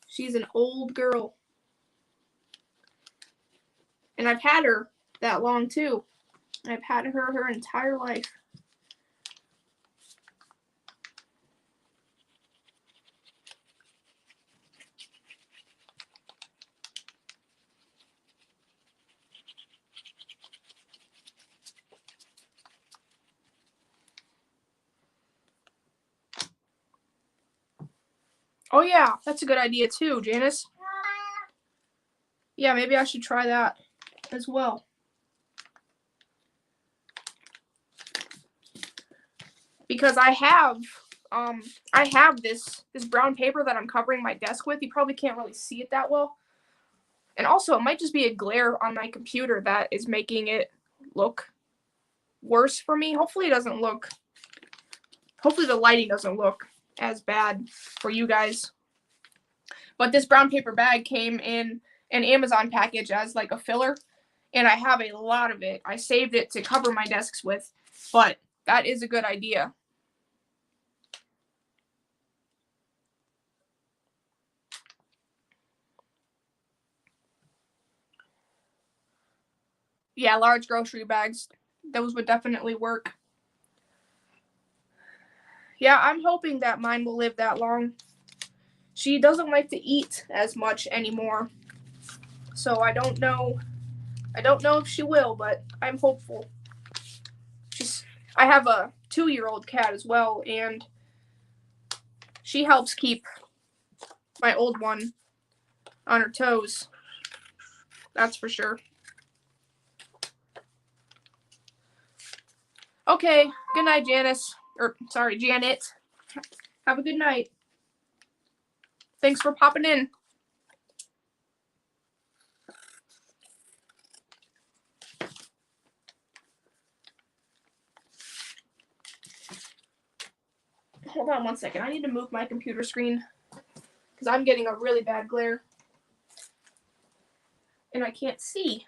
She's an old girl. And I've had her that long, too. I've had her entire life. Oh yeah, that's a good idea too, Janice. Yeah, maybe I should try that as well. Because I have this brown paper that I'm covering my desk with. You probably can't really see it that well. And also, it might just be a glare on my computer that is making it look worse for me. Hopefully the lighting doesn't look as bad for you guys. But this brown paper bag came in an Amazon package as like a filler, and I have a lot of it. I saved it to cover my desks with, but that is a good idea. Yeah, large grocery bags, those would definitely work. Yeah, I'm hoping that mine will live that long. She doesn't like to eat as much anymore, so I don't know if she will, but I'm hopeful. I have a 2-year-old cat as well, and she helps keep my old one on her toes. That's for sure. Okay, good night, Janice. Janet. Have a good night. Thanks for popping in. Hold on one second. I need to move my computer screen because I'm getting a really bad glare and I can't see.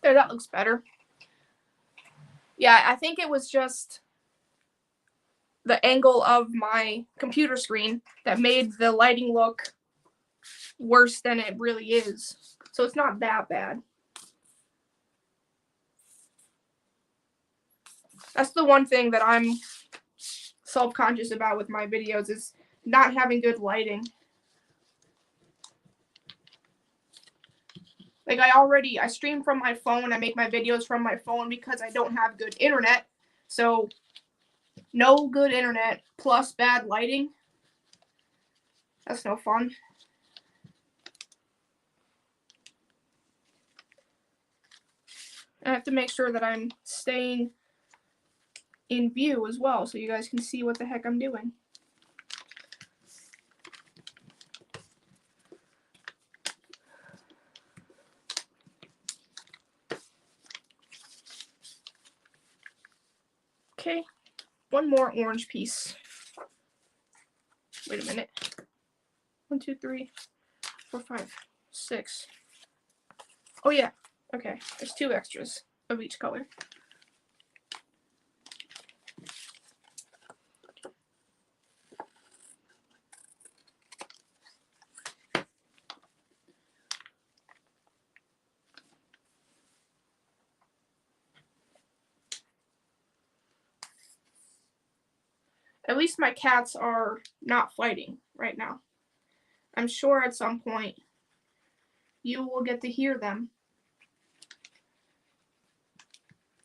There, that looks better. Yeah, I think it was just the angle of my computer screen that made the lighting look worse than it really is. So it's not that bad. That's the one thing that I'm self-conscious about with my videos is not having good lighting. Like I stream from my phone. I make my videos from my phone because I don't have good internet. So no good internet plus bad lighting. That's no fun. I have to make sure that I'm staying in view as well so you guys can see what the heck I'm doing. Okay, one more orange piece. Wait a minute. 1, 2, 3, 4, 5, 6. Oh yeah, okay, there's 2 extras of each color. At least my cats are not fighting right now. I'm sure at some point you will get to hear them.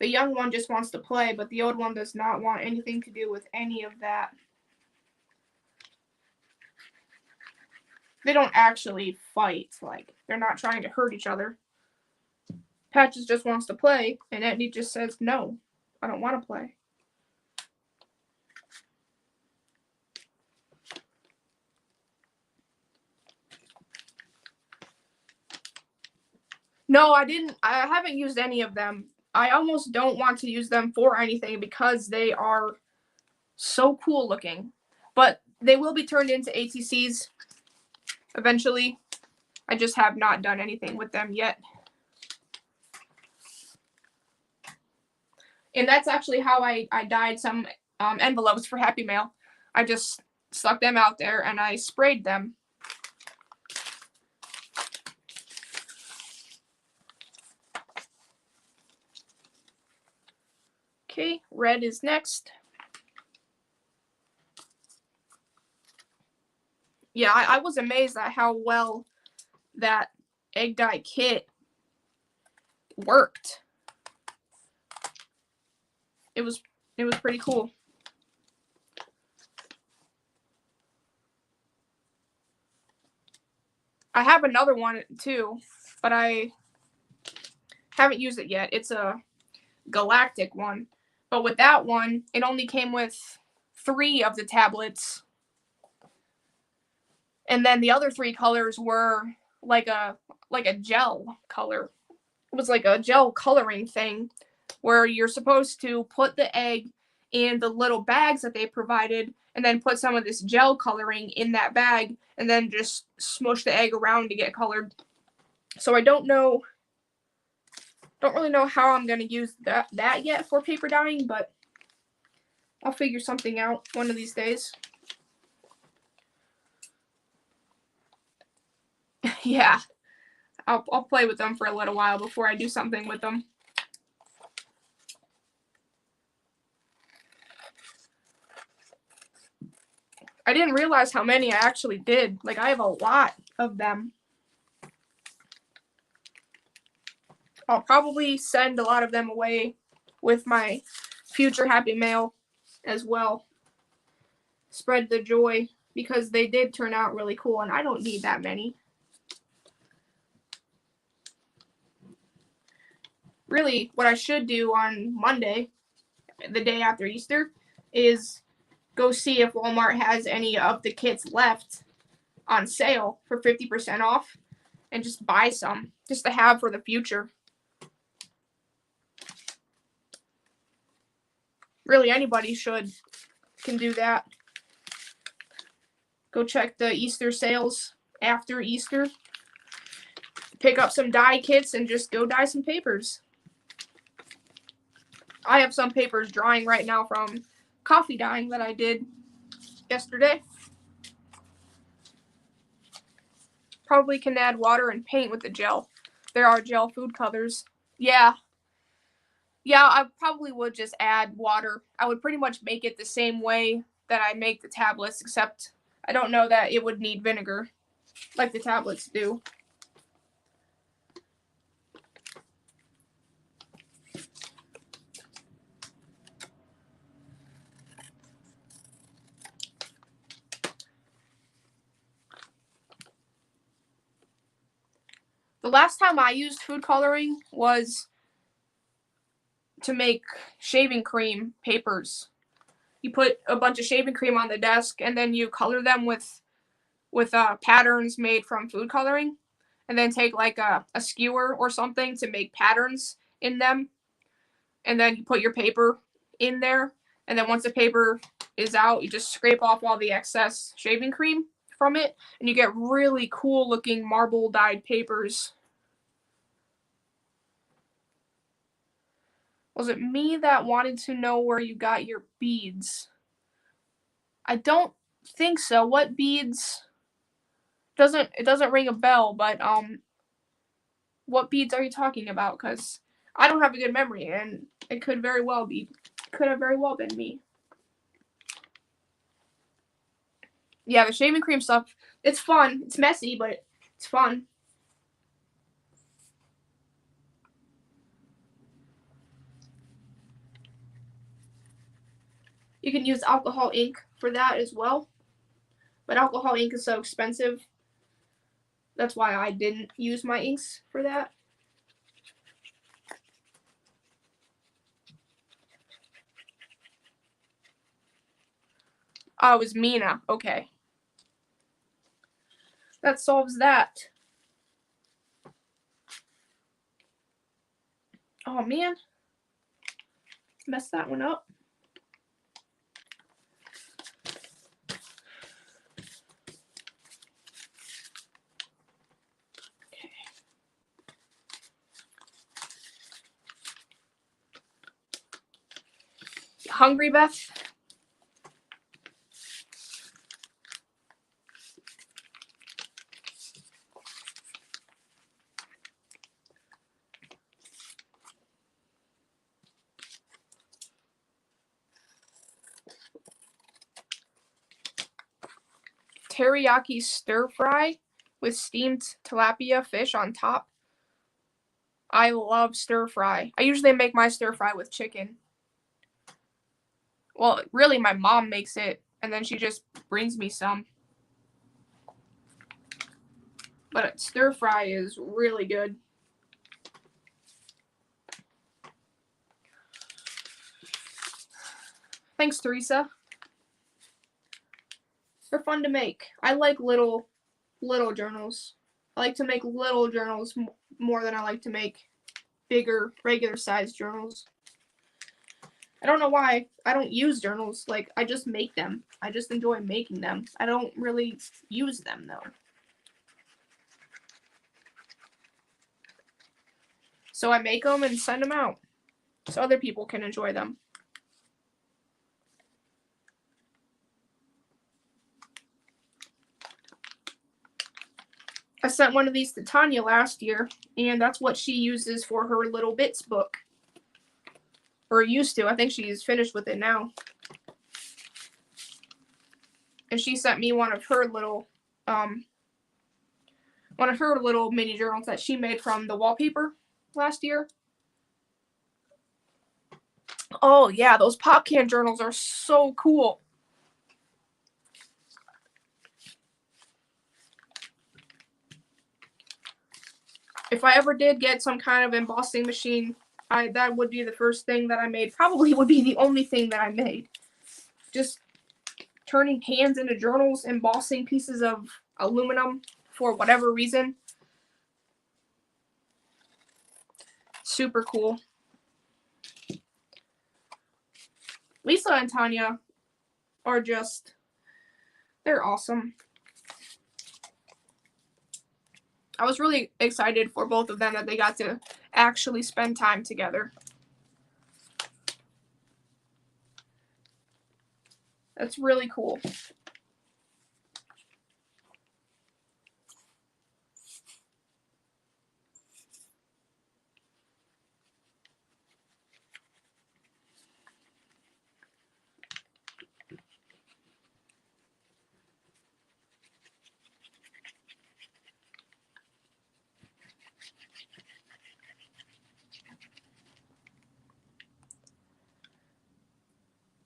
The young one just wants to play, but the old one does not want anything to do with any of that. They don't actually fight, like, they're not trying to hurt each other. Patches just wants to play, and Etney just says, no, I don't want to play. No, I haven't used any of them. I almost don't want to use them for anything because they are so cool looking. But they will be turned into ATCs eventually. I just have not done anything with them yet. And that's actually how I dyed some envelopes for Happy Mail. I just stuck them out there and I sprayed them. Okay, red is next. Yeah, I was amazed at how well that egg dye kit worked. It was pretty cool. I have another one too, but I haven't used it yet. It's a galactic one. But with that one, it only came with 3 of the tablets. And then the other 3 colors were like a gel color. It was like a gel coloring thing where you're supposed to put the egg in the little bags that they provided and then put some of this gel coloring in that bag and then just smush the egg around to get colored. So I don't really know how I'm going to use that yet for paper dyeing, but I'll figure something out one of these days. Yeah, I'll play with them for a little while before I do something with them. I didn't realize how many I actually did. Like, I have a lot of them. I'll probably send a lot of them away with my future Happy Mail as well. Spread the joy, because they did turn out really cool, and I don't need that many. Really, what I should do on Monday, the day after Easter, is go see if Walmart has any of the kits left on sale for 50% off and just buy some just to have for the future. Really, anybody can do that. Go check the Easter sales after Easter. Pick up some dye kits and just go dye some papers. I have some papers drying right now from coffee dyeing that I did yesterday. Probably can add water and paint with the gel. There are gel food colors. Yeah, I probably would just add water. I would pretty much make it the same way that I make the tablets, except I don't know that it would need vinegar like the tablets do. The last time I used food coloring was to make shaving cream papers. You put a bunch of shaving cream on the desk, and then you color them with patterns made from food coloring, and then take like a skewer or something to make patterns in them, and then you put your paper in there, and then once the paper is out, you just scrape off all the excess shaving cream from it, and you get really cool looking marble dyed papers. Was it me that wanted to know where you got your beads? I don't think so. What beads? It doesn't ring a bell, but what beads are you talking about? Because I don't have a good memory, and it could have very well been me. Yeah, the shaving cream stuff, it's fun. It's messy, but it's fun. You can use alcohol ink for that as well, but alcohol ink is so expensive. That's why I didn't use my inks for that. Oh, it was Mina. Okay. That solves that. Oh, man. Messed that one up. Okay. You hungry, Beth? Teriyaki stir fry with steamed tilapia fish on top. I love stir fry. I usually make my stir fry with chicken. Well, really, my mom makes it, and then she just brings me some. But stir fry is really good. Thanks, Teresa. They're fun to make. I like little journals. I like to make little journals more than I like to make bigger, regular sized journals. I don't know why I don't use journals. Like, I just make them. I just enjoy making them. I don't really use them, though. So I make them and send them out so other people can enjoy them. I sent one of these to Tanya last year, and that's what she uses for her Little Bits book. Or used to. I think she's finished with it now. And she sent me one of her little mini journals that she made from the wallpaper last year. Oh yeah, those pop can journals are so cool. If I ever did get some kind of embossing machine, that would be the first thing that I made. Probably would be the only thing that I made. Just turning cans into journals, embossing pieces of aluminum for whatever reason. Super cool. Lisa and Tanya are just, they're awesome. I was really excited for both of them that they got to actually spend time together. That's really cool.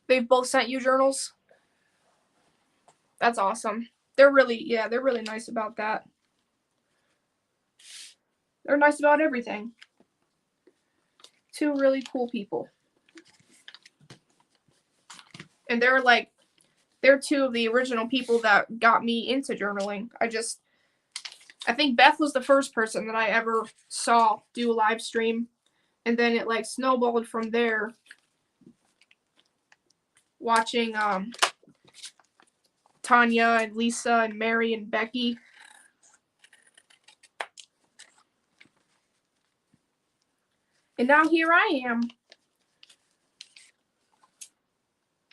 They've both sent you journals? That's awesome. They're really nice about that. They're nice about everything. Two really cool people. And they're two of the original people that got me into journaling. I think Beth was the first person that I ever saw do a live stream. And then it like snowballed from there. Watching Tanya and Lisa and Mary and Becky. And now here I am.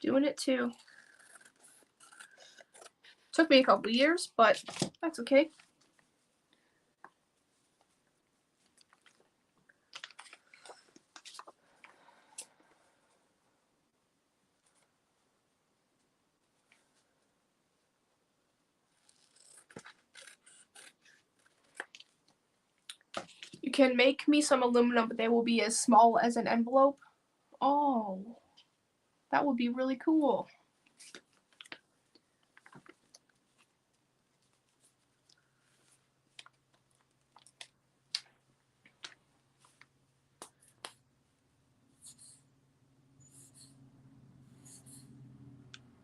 Doing it too. Took me a couple years, but that's okay. You can make me some aluminum, but they will be as small as an envelope. Oh, that would be really cool.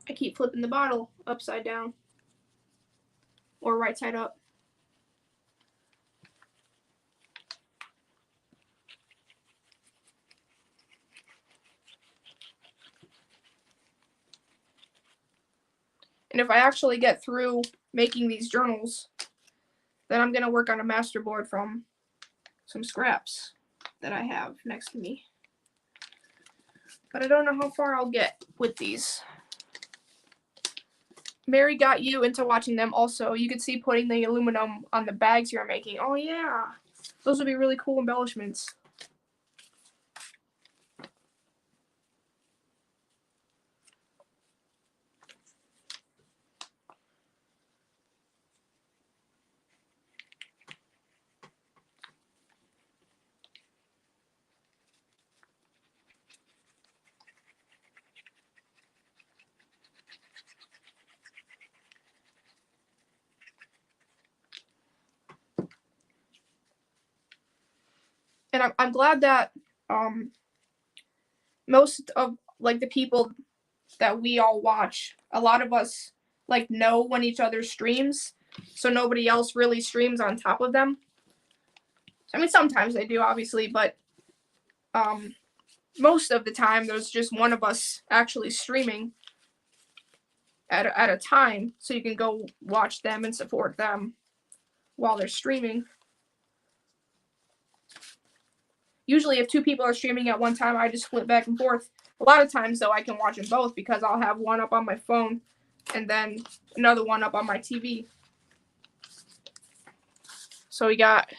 I keep flipping the bottle upside down or right side up. And if I actually get through making these journals, then I'm going to work on a masterboard from some scraps that I have next to me. But I don't know how far I'll get with these. Mary got you into watching them also. You could see putting the aluminum on the bags you're making. Oh yeah, those would be really cool embellishments. And I'm glad that most of like the people that we all watch, a lot of us like know when each other streams, so nobody else really streams on top of them. I mean, sometimes they do, obviously, but most of the time there's just one of us actually streaming at a time, so you can go watch them and support them while they're streaming. Usually if two people are streaming at one time, I just flip back and forth. A lot of times, though, I can watch them both because I'll have one up on my phone and then another one up on my TV. So we got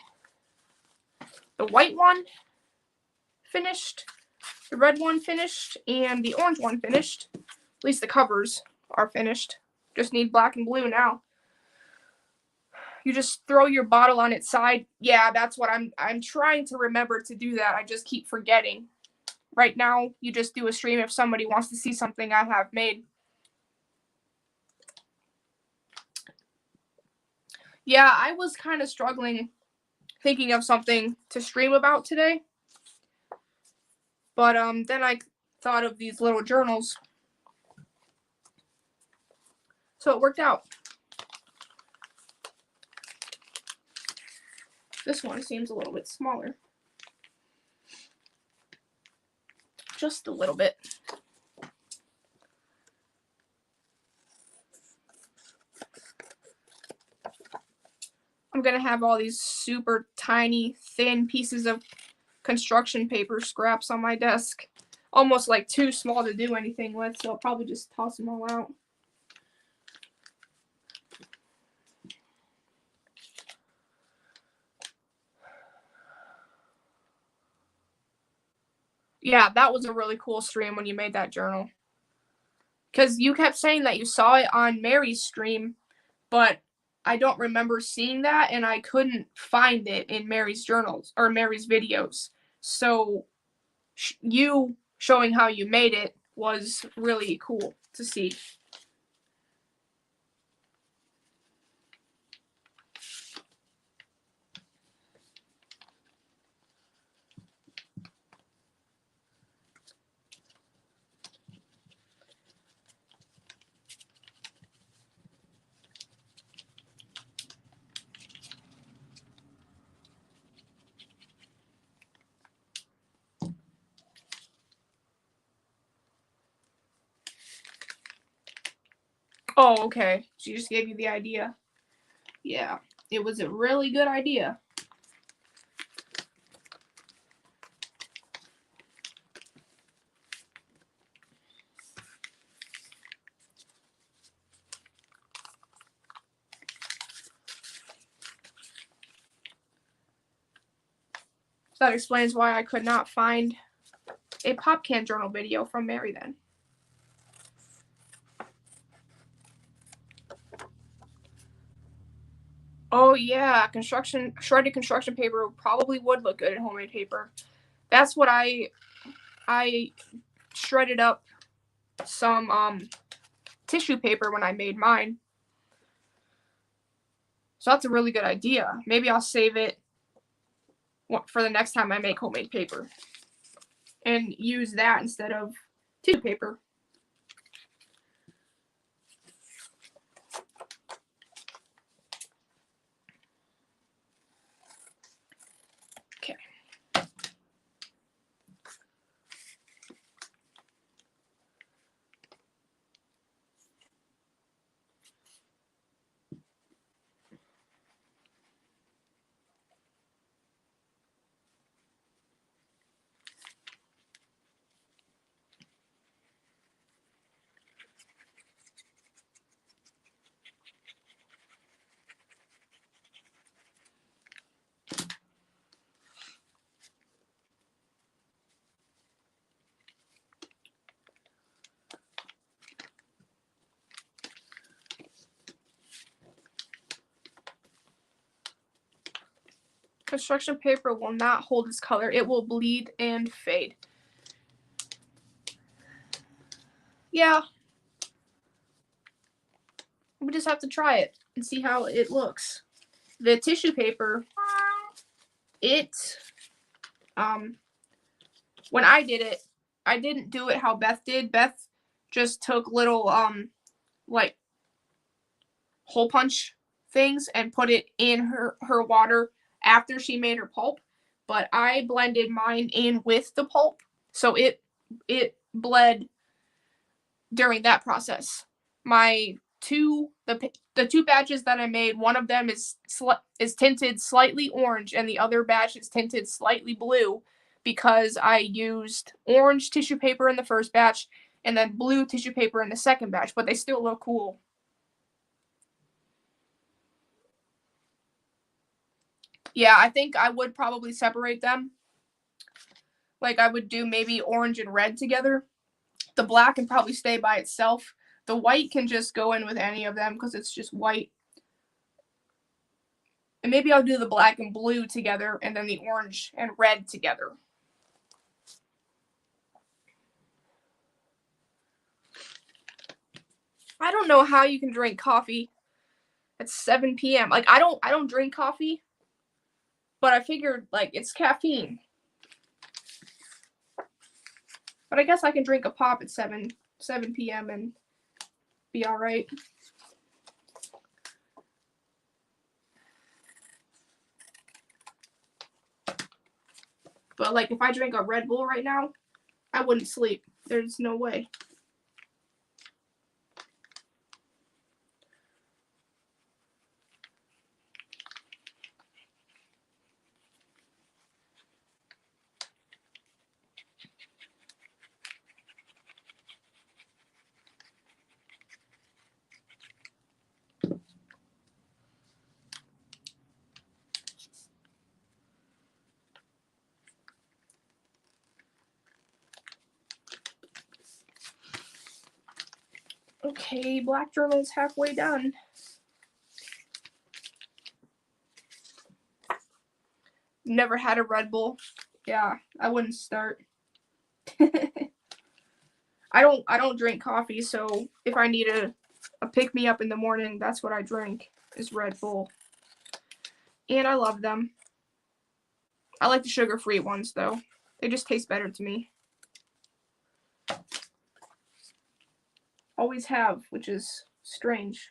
the white one finished, the red one finished, and the orange one finished. At least the covers are finished. Just need black and blue now. You just throw your bottle on its side. Yeah, that's what I'm trying to remember to do that. I just keep forgetting. Right now, you just do a stream if somebody wants to see something I have made. Yeah, I was kind of struggling thinking of something to stream about today. But then I thought of these little journals. So it worked out. This one seems a little bit smaller. Just a little bit. I'm going to have all these super tiny, thin pieces of construction paper scraps on my desk. Almost like too small to do anything with, so I'll probably just toss them all out. Yeah, that was a really cool stream when you made that journal. Because you kept saying that you saw it on Mary's stream, but I don't remember seeing that, and I couldn't find it in Mary's journals or Mary's videos. So you showing how you made it was really cool to see. Oh, okay. She just gave you the idea. Yeah, it was a really good idea. That explains why I could not find a PopCan journal video from Mary then. Oh yeah, shredded construction paper probably would look good in homemade paper. That's what I shredded up some tissue paper when I made mine. So that's a really good idea. Maybe I'll save it for the next time I make homemade paper and use that instead of tissue paper. Okay. Construction paper will not hold its color. It will bleed and fade. Yeah. We just have to try it and see how it looks. The tissue paper, when I did it, I didn't do it how Beth did. Beth just took little, like, hole punch things and put it in her water after she made her pulp. But I blended mine in with the pulp, so it bled during that process. My the two batches that I made, one of them is tinted slightly orange and the other batch is tinted slightly blue because I used orange tissue paper in the first batch and then blue tissue paper in the second batch, but they still look cool. Yeah, I think I would probably separate them. Like I would do maybe orange and red together. The black can probably stay by itself. The white can just go in with any of them because it's just white. And maybe I'll do the black and blue together and then the orange and red together. I don't know how you can drink coffee at 7 p.m. Like I don't drink coffee, but I figured like it's caffeine. But I guess I can drink a pop at 7 p.m. and be all right. But like if I drank a Red Bull right now, I wouldn't sleep. There's no way. Okay, Black Journal is halfway done. Never had a Red Bull. Yeah, I wouldn't start. I don't drink coffee, so if I need a pick me up in the morning, that's what I drink is Red Bull. And I love them. I like the sugar-free ones though. They just taste better to me. Always have, which is strange.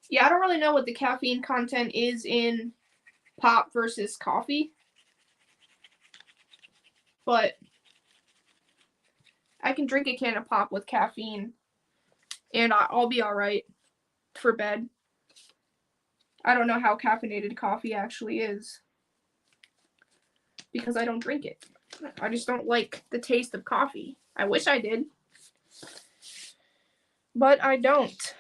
Yeah, I don't really know what the caffeine content is in pop versus coffee, but I can drink a can of pop with caffeine and I'll be all right for bed. I don't know how caffeinated coffee actually is because I don't drink it. I just don't like the taste of coffee. I wish I did, but I don't.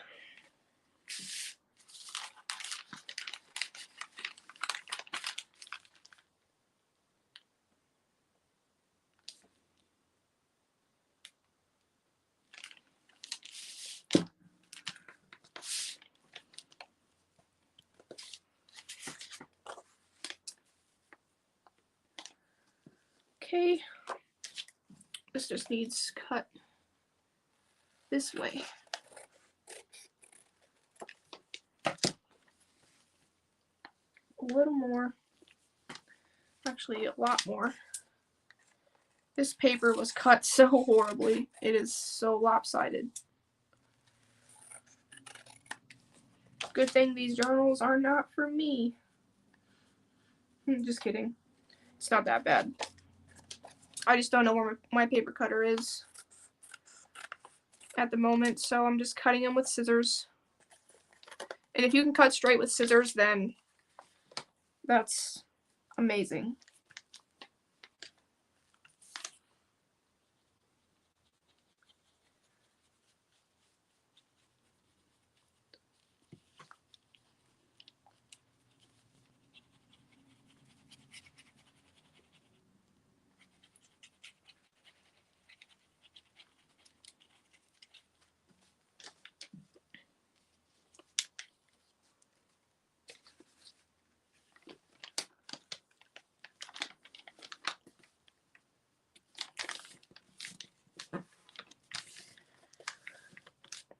Okay, this just needs cut this way. A little more. Actually, a lot more. This paper was cut so horribly. It is so lopsided. Good thing these journals are not for me. Just kidding. It's not that bad. I just don't know where my paper cutter is at the moment, so I'm just cutting them with scissors. And if you can cut straight with scissors, then that's amazing.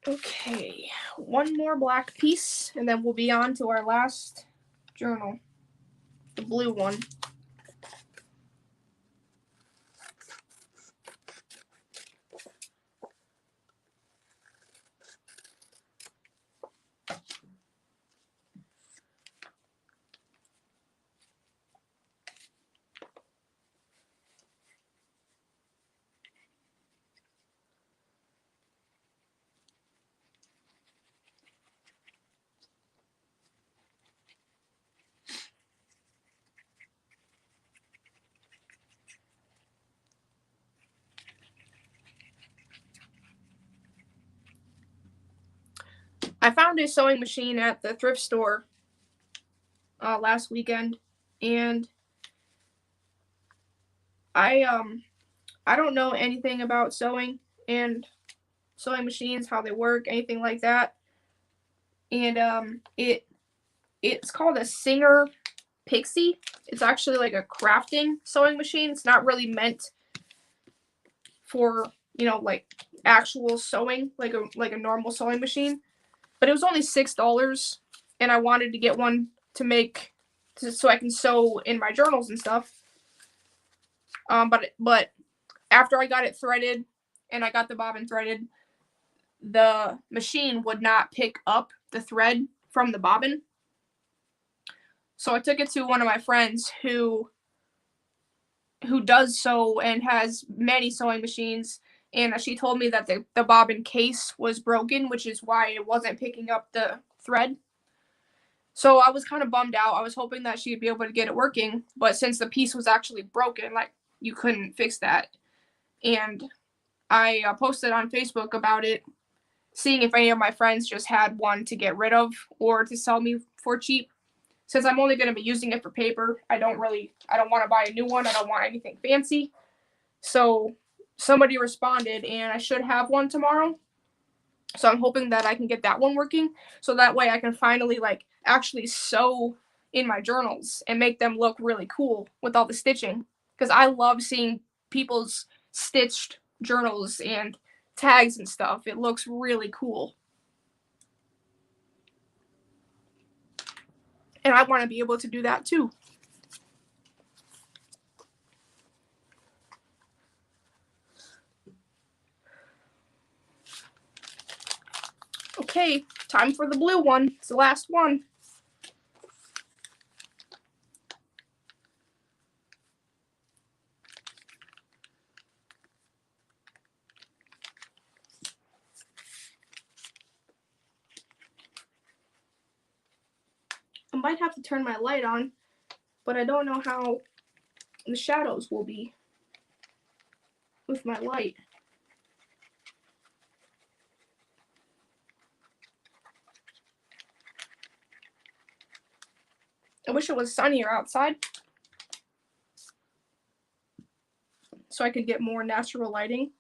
Okay, one more black piece, and then we'll be on to our last journal, the blue one. I found a sewing machine at the thrift store last weekend, and I don't know anything about sewing and sewing machines, how they work, anything like that. And it's called a Singer Pixie. It's actually like a crafting sewing machine. It's not really meant for, like actual sewing, like a normal sewing machine. But it was only $6, and I wanted to get one to make so I can sew in my journals and stuff. But after I got it threaded and I got the bobbin threaded, the machine would not pick up the thread from the bobbin. So I took it to one of my friends who does sew and has many sewing machines, and she told me that the bobbin case was broken, which is why it wasn't picking up the thread. So I was kind of bummed out. I was hoping that she'd be able to get it working, but since the piece was actually broken, like, you couldn't fix that. And I posted on Facebook about it, seeing if any of my friends just had one to get rid of or to sell me for cheap. Since I'm only going to be using it for paper, I don't want to buy a new one. I don't want anything fancy. So somebody responded, and I should have one tomorrow. So I'm hoping that I can get that one working, so that way I can finally actually sew in my journals and make them look really cool with all the stitching, because I love seeing people's stitched journals and tags and stuff. It looks really cool. And I want to be able to do that too. Okay, time for the blue one. It's the last one. I might have to turn my light on, but I don't know how the shadows will be with my light. I wish it was sunnier outside so I could get more natural lighting.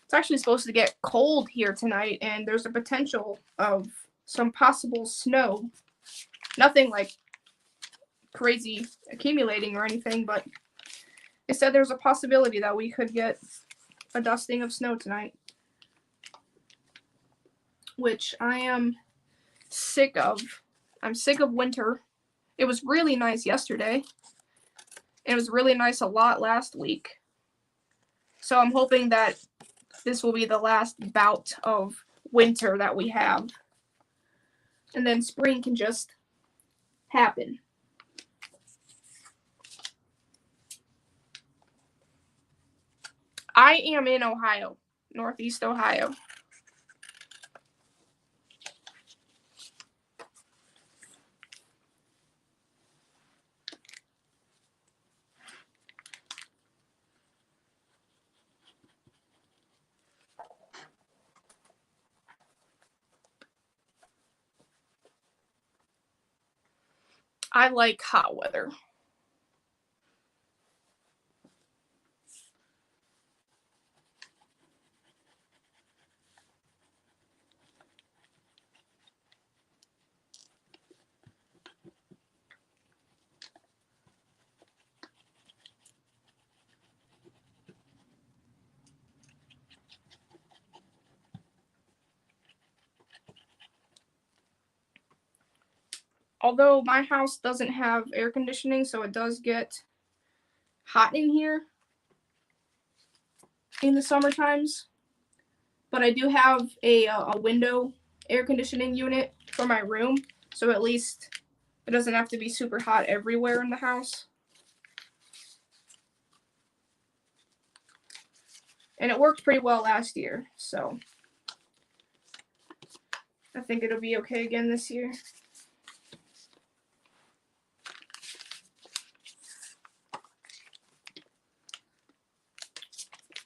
It's actually supposed to get cold here tonight, and there's a potential of some possible snow. Nothing like crazy accumulating or anything, but it said there's a possibility that we could get a dusting of snow tonight, which I am sick of. I'm sick of winter. It was really nice yesterday. It was really nice a lot last week. So I'm hoping that this will be the last bout of winter that we have. And then spring can just happen. I am in Ohio, Northeast Ohio. I like hot weather. Although my house doesn't have air conditioning, so it does get hot in here in the summer times. But I do have a window air conditioning unit for my room, so at least it doesn't have to be super hot everywhere in the house. And it worked pretty well last year, so I think it'll be okay again this year.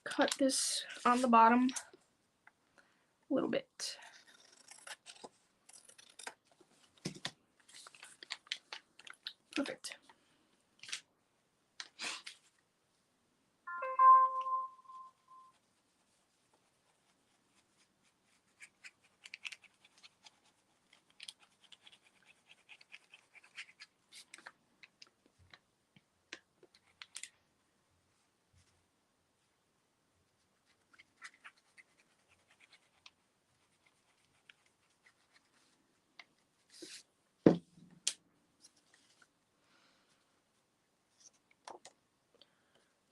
Cut this on the bottom a little bit. Perfect.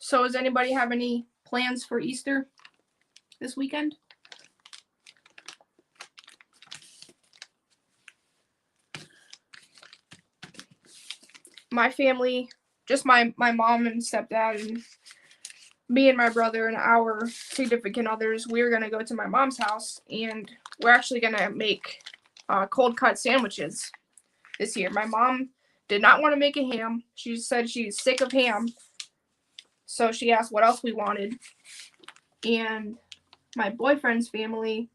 So does anybody have any plans for Easter this weekend? My family, just my mom and stepdad and me and my brother and our significant others, we're going to go to my mom's house, and we're actually going to make cold cut sandwiches this year. My mom did not want to make a ham. She said she's sick of ham. So she asked what else we wanted. And my boyfriend's family,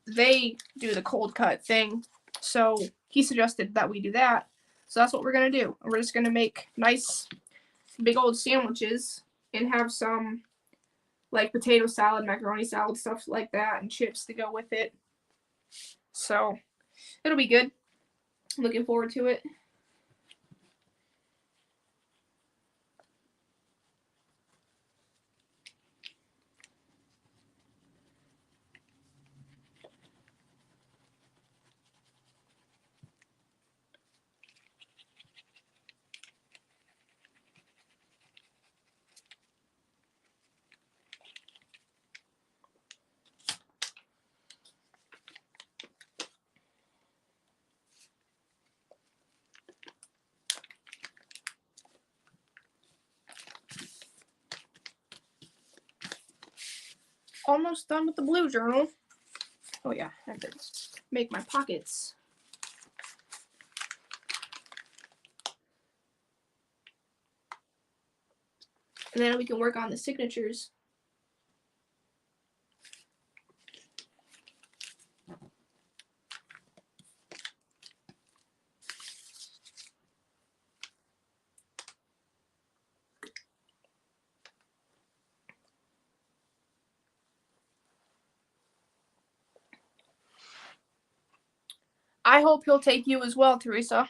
they do the cold cut thing. So he suggested that we do that. So that's what we're going to do. We're just going to make nice big old sandwiches and have some like potato salad, macaroni salad, stuff like that, and chips to go with it. So it'll be good. Looking forward to it. almost done with the blue journal. Oh yeah, I have to make my pockets. And then we can work on the signatures. I hope he'll take you as well, Teresa.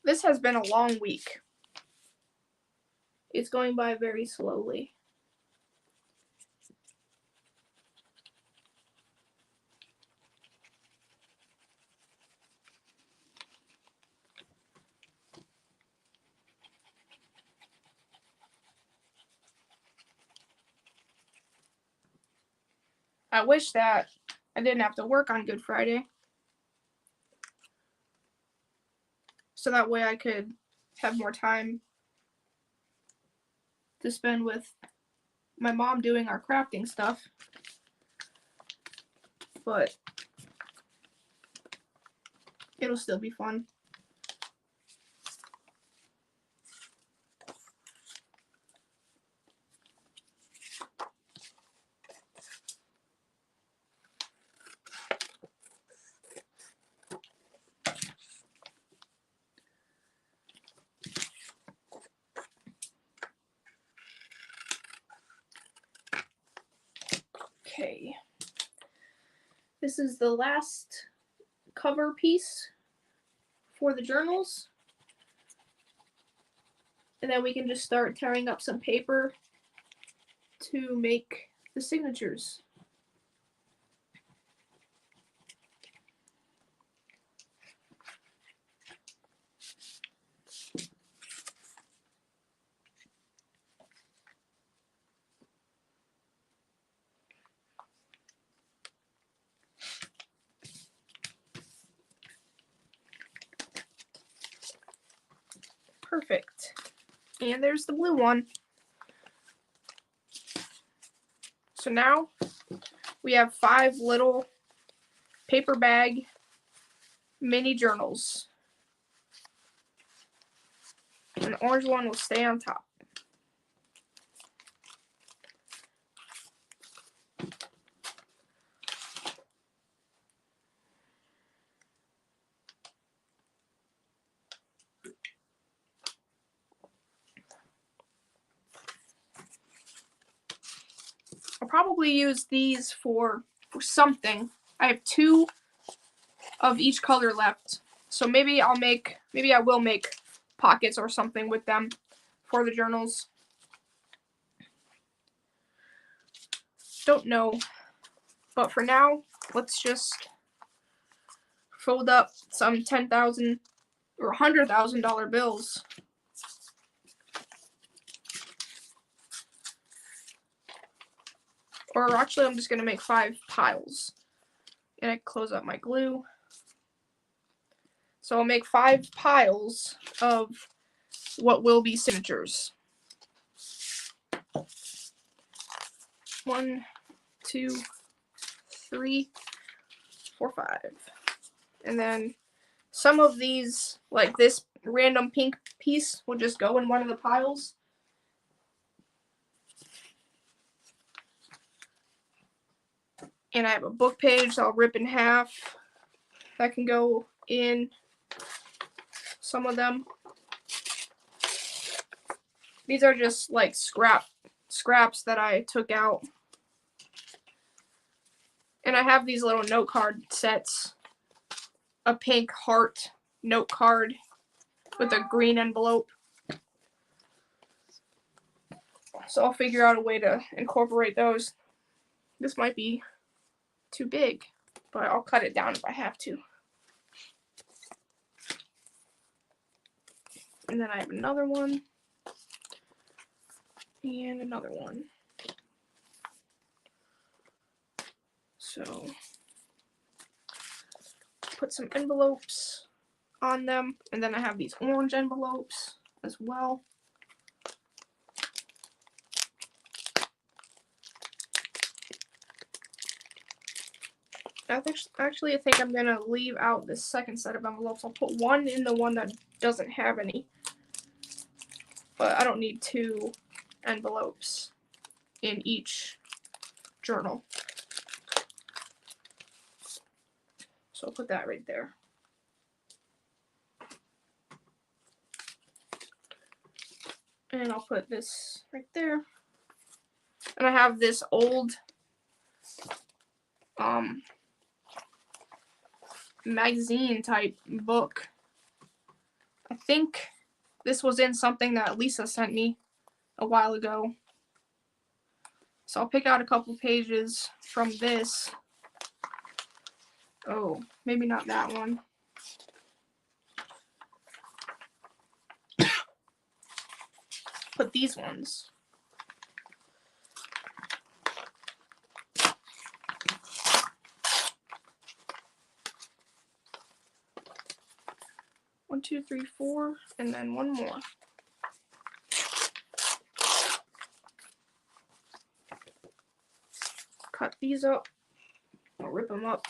This has been a long week. It's going by very slowly. I wish that I didn't have to work on Good Friday. So that way I could have more time to spend with my mom doing our crafting stuff. But it'll still be fun. Okay. This is the last cover piece for the journals. And then we can just start tearing up some paper to make the signatures. Perfect. And there's the blue one. So now we have 5 little paper bag mini journals. And the orange one will stay on top. I'll probably use these for something. I have 2 of each color left. So maybe I will make pockets or something with them for the journals. Don't know. But for now, let's just fold up some $10,000 or $100,000 bills. Or actually, I'm just going to make 5 piles. And I close up my glue. So I'll make 5 piles of what will be signatures. 1, 2, 3, 4, 5. And then some of these, like this random pink piece, will just go in one of the piles. And I have a book page that I'll rip in half. That can go in some of them. These are just like scraps that I took out. And I have these little note card sets. A pink heart note card with a green envelope. So I'll figure out a way to incorporate those. This might be too big, but I'll cut it down if I have to. And then I have another one. And another one. So put some envelopes on them, and then I have these orange envelopes as well. Actually, I think I'm gonna leave out this second set of envelopes. I'll put one in the one that doesn't have any, but I don't need 2 envelopes in each journal. So I'll put that right there. And I'll put this right there. And I have this old magazine type book. I think this was in something that Lisa sent me a while ago. So I'll pick out a couple pages from this. Oh, maybe not that one. Put these ones. One, two, three, four, and then one more. Cut these up. I'll rip them up.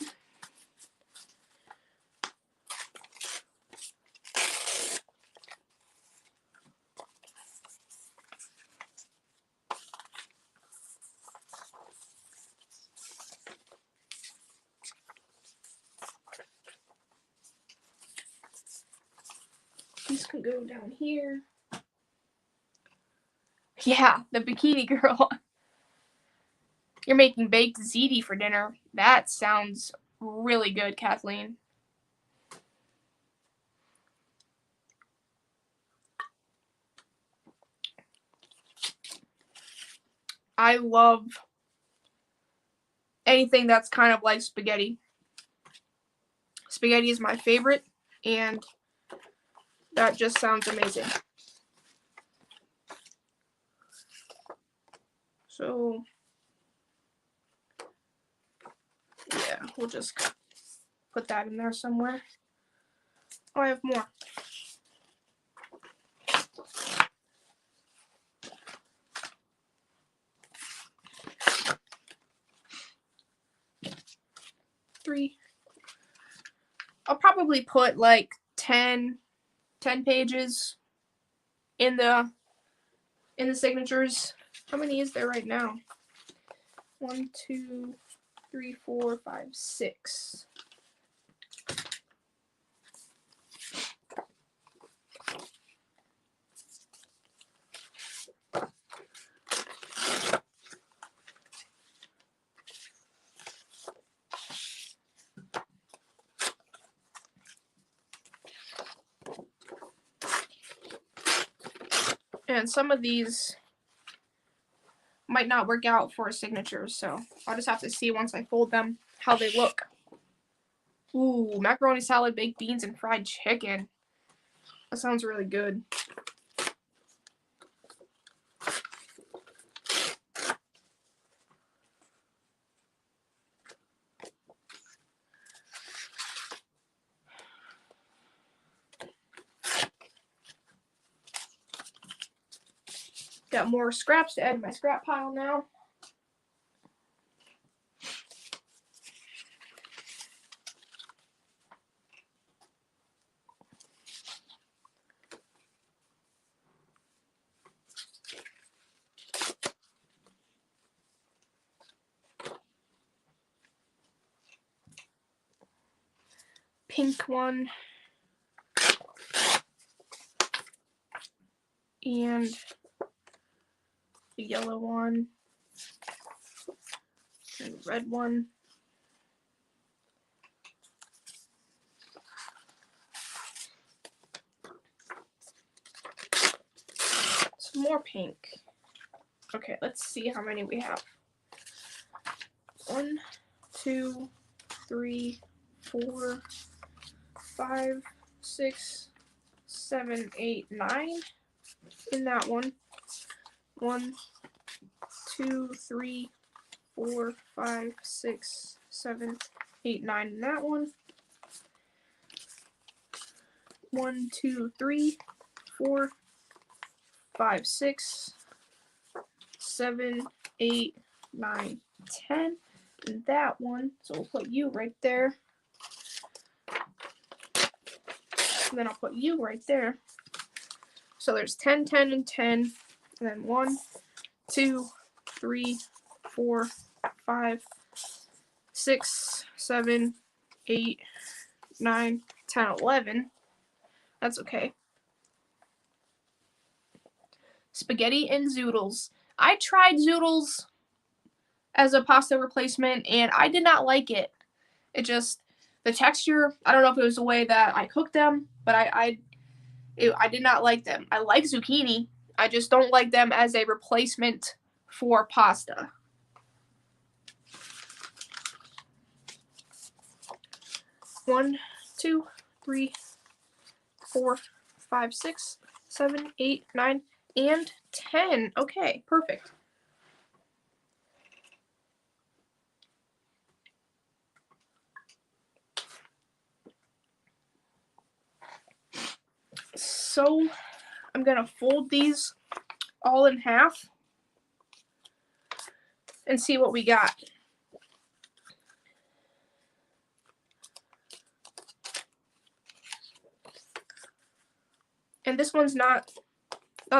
These can go down here. Yeah, the bikini girl. You're making baked ziti for dinner. That sounds really good, Kathleen. I love anything that's kind of like spaghetti. Spaghetti is my favorite, and that just sounds amazing. So, yeah, we'll just put that in there somewhere. Oh, I have more. Three. I'll probably put like 10 pages in the signatures. How many is there right now? 1, 2, 3, 4, 5, 6. And some of these might not work out for signatures, so I'll just have to see once I fold them how they look. Ooh, macaroni salad, baked beans, and fried chicken. That sounds really good. Got more scraps to add to my scrap pile now. Pink one. And the yellow one. And the red one. Some more pink. Okay, let's see how many we have. 1, 2, 3, 4, 5, 6, 7, 8, 9 in that one. 1, 2, 3, 4, 5, 6, 7, 8, 9 in that one. 1, 2, 3, 4, 5, 6, 7, 8, 9, 10 in that one. So we'll put you right there. And then I'll put you right there. So there's 10, 10, and 10. And then 1, 2, 3, 4, 5, 6, 7, 8, 9, 10, 11. That's okay. Spaghetti and zoodles. I tried zoodles as a pasta replacement, and I did not like it. It just, the texture, I don't know if it was the way that I cooked them, but I did not like them. I like zucchini. I just don't like them as a replacement for pasta. One, 2, 3, 4, 5, 6, 7, 8, 9, and 10. Okay, perfect. So I'm gonna fold these all in half and see what we got. And this one's not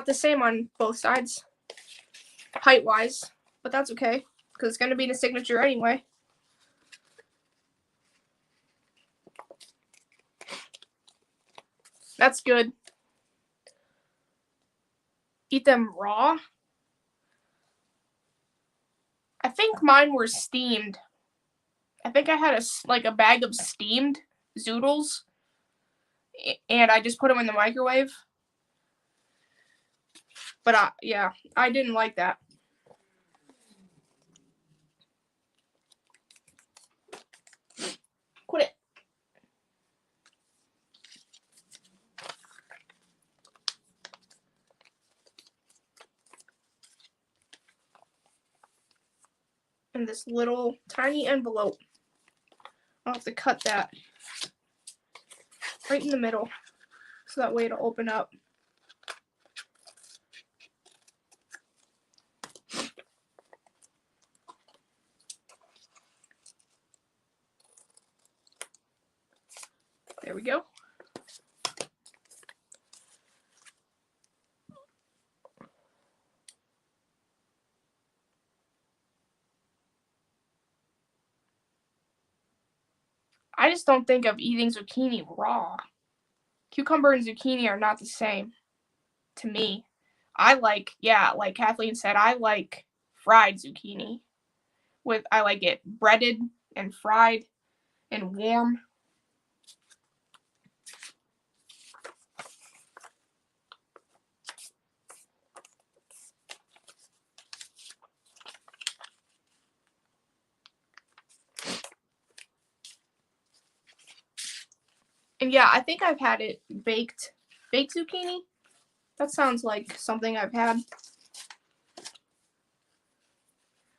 the same on both sides, height-wise, but that's okay, because it's gonna be the signature anyway. That's good. Eat them raw. I think mine were steamed. I think I had a bag of steamed zoodles, and I just put them in the microwave. But yeah, I didn't like that. Quit it. In this little tiny envelope. I'll have to cut that right in the middle so that way it'll open up. There we go. I just don't think of eating zucchini raw. Cucumber and zucchini are not the same to me. I like, yeah, like Kathleen said, I like fried zucchini. I like it breaded and fried and warm. And yeah, I think I've had it baked zucchini. That sounds like something I've had.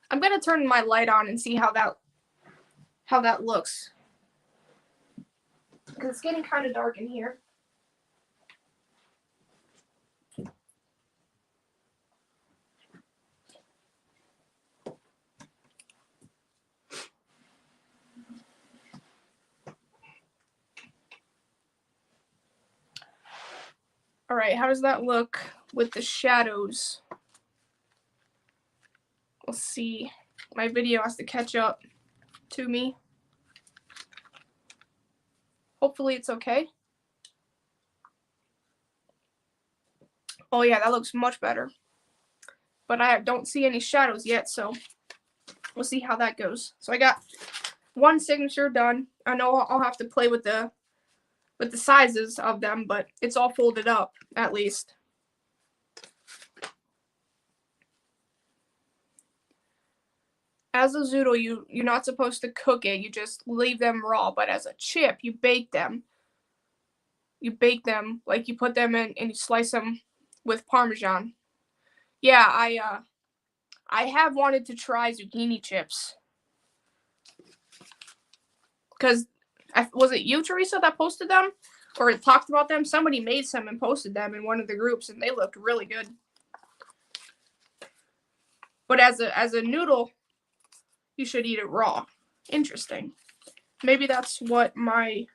I'm gonna turn my light on and see how that looks, because it's getting kind of dark in here. All right, how does that look with the shadows? We'll see. My video has to catch up to me. Hopefully it's okay. Oh yeah, that looks much better. But I don't see any shadows yet, so we'll see how that goes. So I got one signature done. I know I'll have to play with the sizes of them, but it's all folded up at least. as a zoodle, you're not supposed to cook it. You just leave them raw. But as a chip, you bake them. You bake them, like you put them in and you slice them with Parmesan. Yeah, I have wanted to try zucchini chips. Because was it you, Teresa, that posted them? Or talked about them? Somebody made some and posted them in one of the groups, and they looked really good. But as a noodle, you should eat it raw. Interesting. Maybe that's what my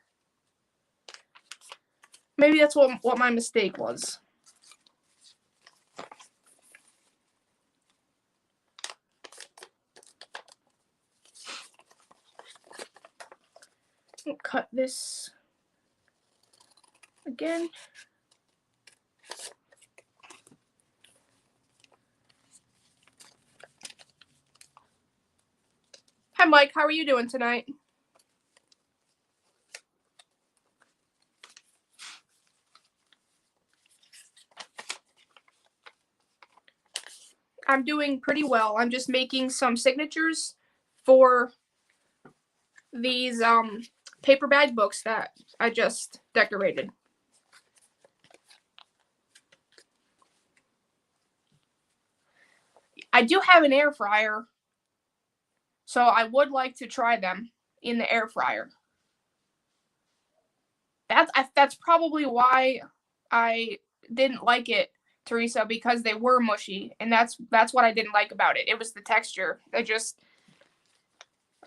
mistake was. I'll cut this again. Hi, Mike. How are you doing tonight? I'm doing pretty well. I'm just making some signatures for these paper bag books that I just decorated. I do have an air fryer, so I would like to try them in the air fryer. That's probably why I didn't like it, Teresa, because they were mushy, and that's what I didn't like about it. It was the texture. I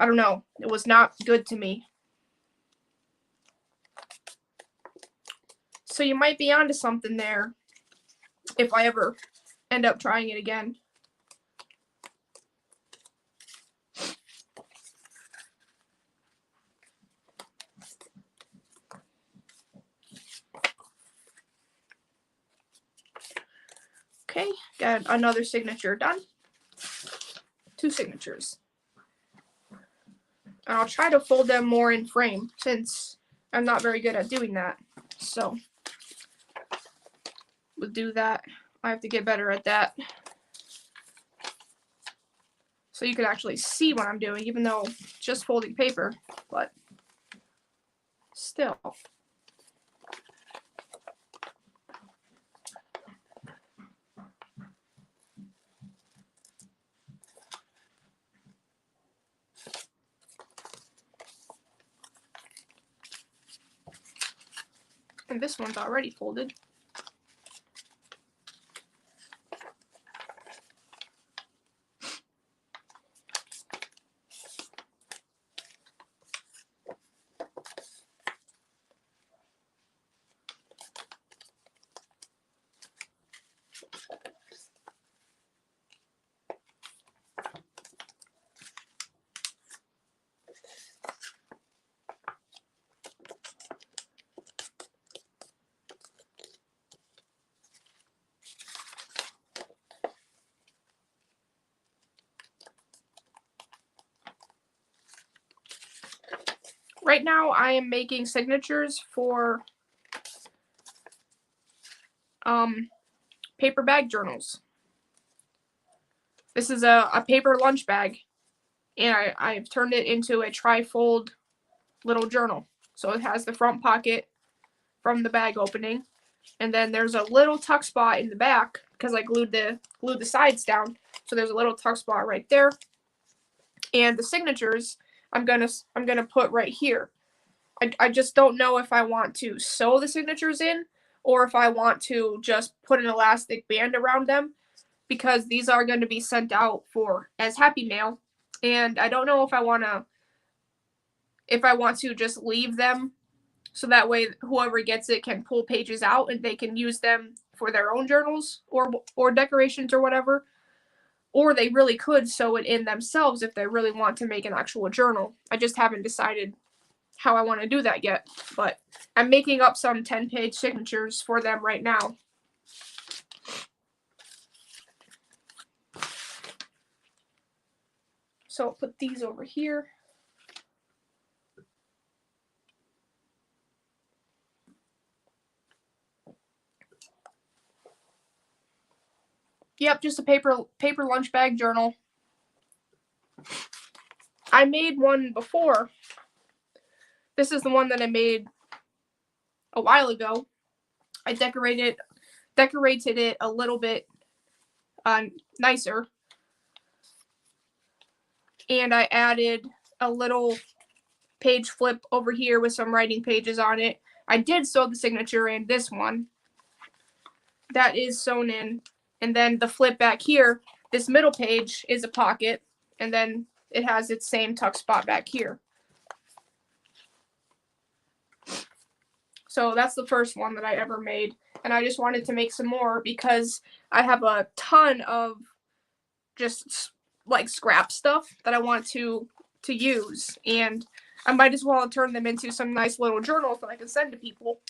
don't know. It was not good to me. So you might be onto something there if I ever end up trying it again. Okay, got another signature done. 2 signatures. And I'll try to fold them more in frame since I'm not very good at doing that. So we'll do that. I have to get better at that. So you can actually see what I'm doing, even though just folding paper, but still. And this one's already folded. Right now I am making signatures for paper bag journals. This is a paper lunch bag, and I've turned it into a tri-fold little journal. So it has the front pocket from the bag opening, and then there's a little tuck spot in the back because I glued the sides down. So there's a little tuck spot right there. And the signatures I'm gonna put right here. I just don't know if I want to sew the signatures in or if I want to just put an elastic band around them, because these are going to be sent out as Happy Mail, and I don't know if I want to just leave them so that way whoever gets it can pull pages out and they can use them for their own journals or decorations or whatever, or they really could sew it in themselves if they really want to make an actual journal. I just haven't decided how I want to do that yet, but I'm making up some 10-page signatures for them right now. So I'll put these over here. Yep, just a paper lunch bag journal. I made one before. This is the one that I made a while ago. I decorated it a little bit nicer. And I added a little page flip over here with some writing pages on it. I did sew the signature in this one. That is sewn in. And then the flip back here, this middle page is a pocket. And then it has its same tuck spot back here. So that's the first one that I ever made. And I just wanted to make some more because I have a ton of just like scrap stuff that I want to use. And I might as well turn them into some nice little journals that I can send to people.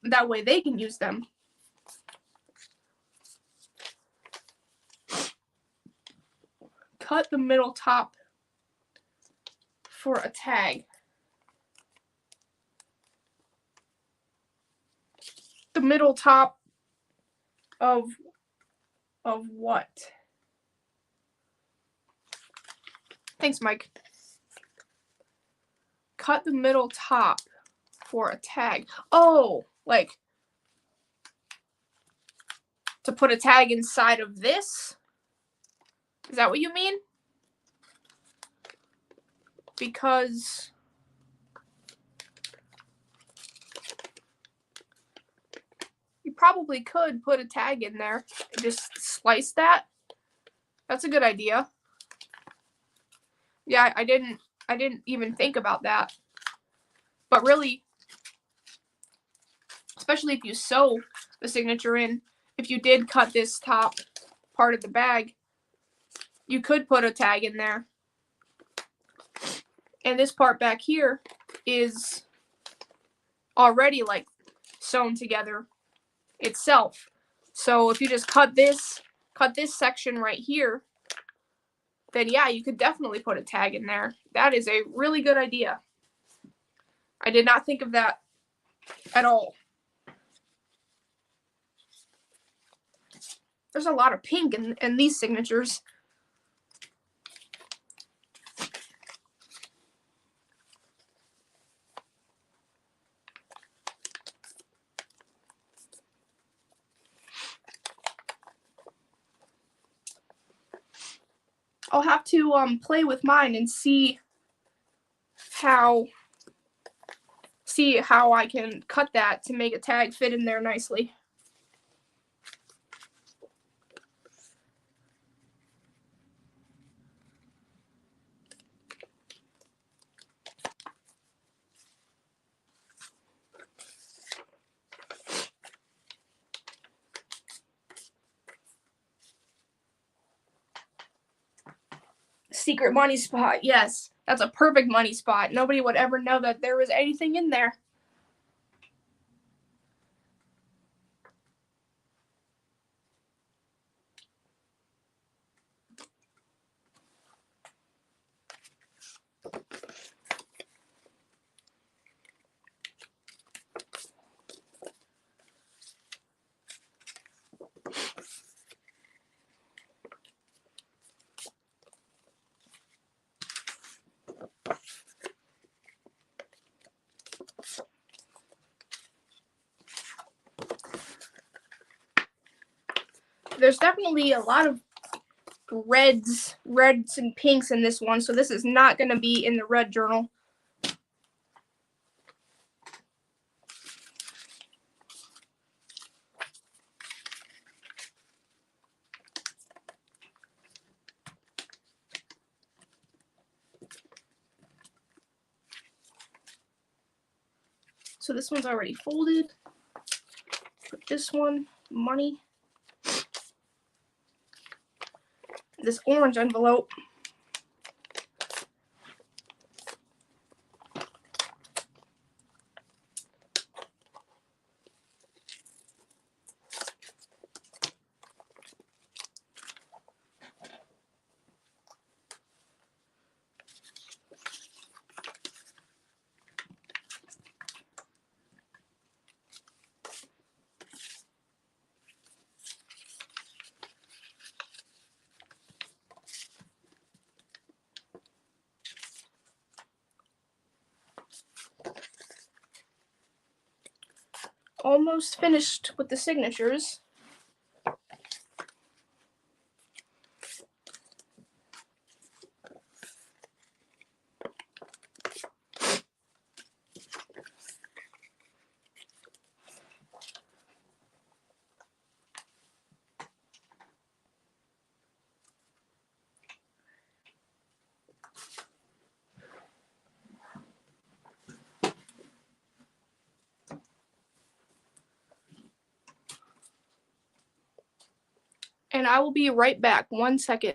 That way they can use them. Cut the middle top for a tag. The middle top of what? Thanks, Mike. Cut the middle top for a tag. Oh, like to put a tag inside of this? Is that what you mean? Because you probably could put a tag in there and just slice that. That's a good idea. Yeah, I didn't even think about that. But really, especially if you sew the signature in, if you did cut this top part of the bag, you could put a tag in there. And this part back here is already like sewn together itself. So if you just cut this section right here, then yeah, you could definitely put a tag in there. That is a really good idea. I did not think of that at all. There's a lot of pink in these signatures. I'll have to play with mine and see how I can cut that to make a tag fit in there nicely. Secret money spot. Yes, that's a perfect money spot. Nobody would ever know that there was anything in there. There's definitely a lot of reds and pinks in this one, so this is not going to be in the red journal. So this one's already folded. Put this one, money. This orange envelope. almost finished with the signatures. And I will be right back. 1 second.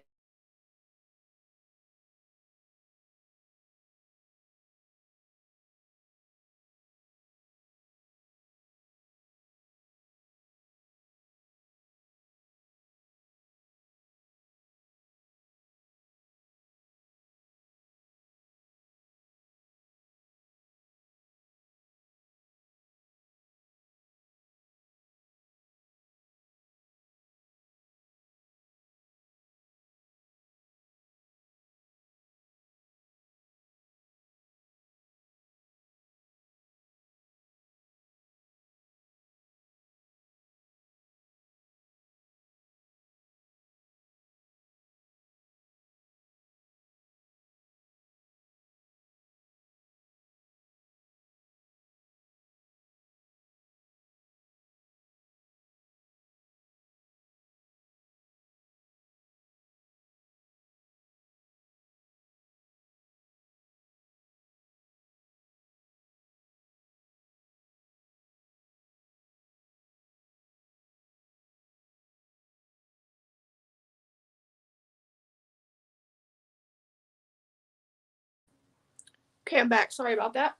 Okay, I'm back. Sorry about that.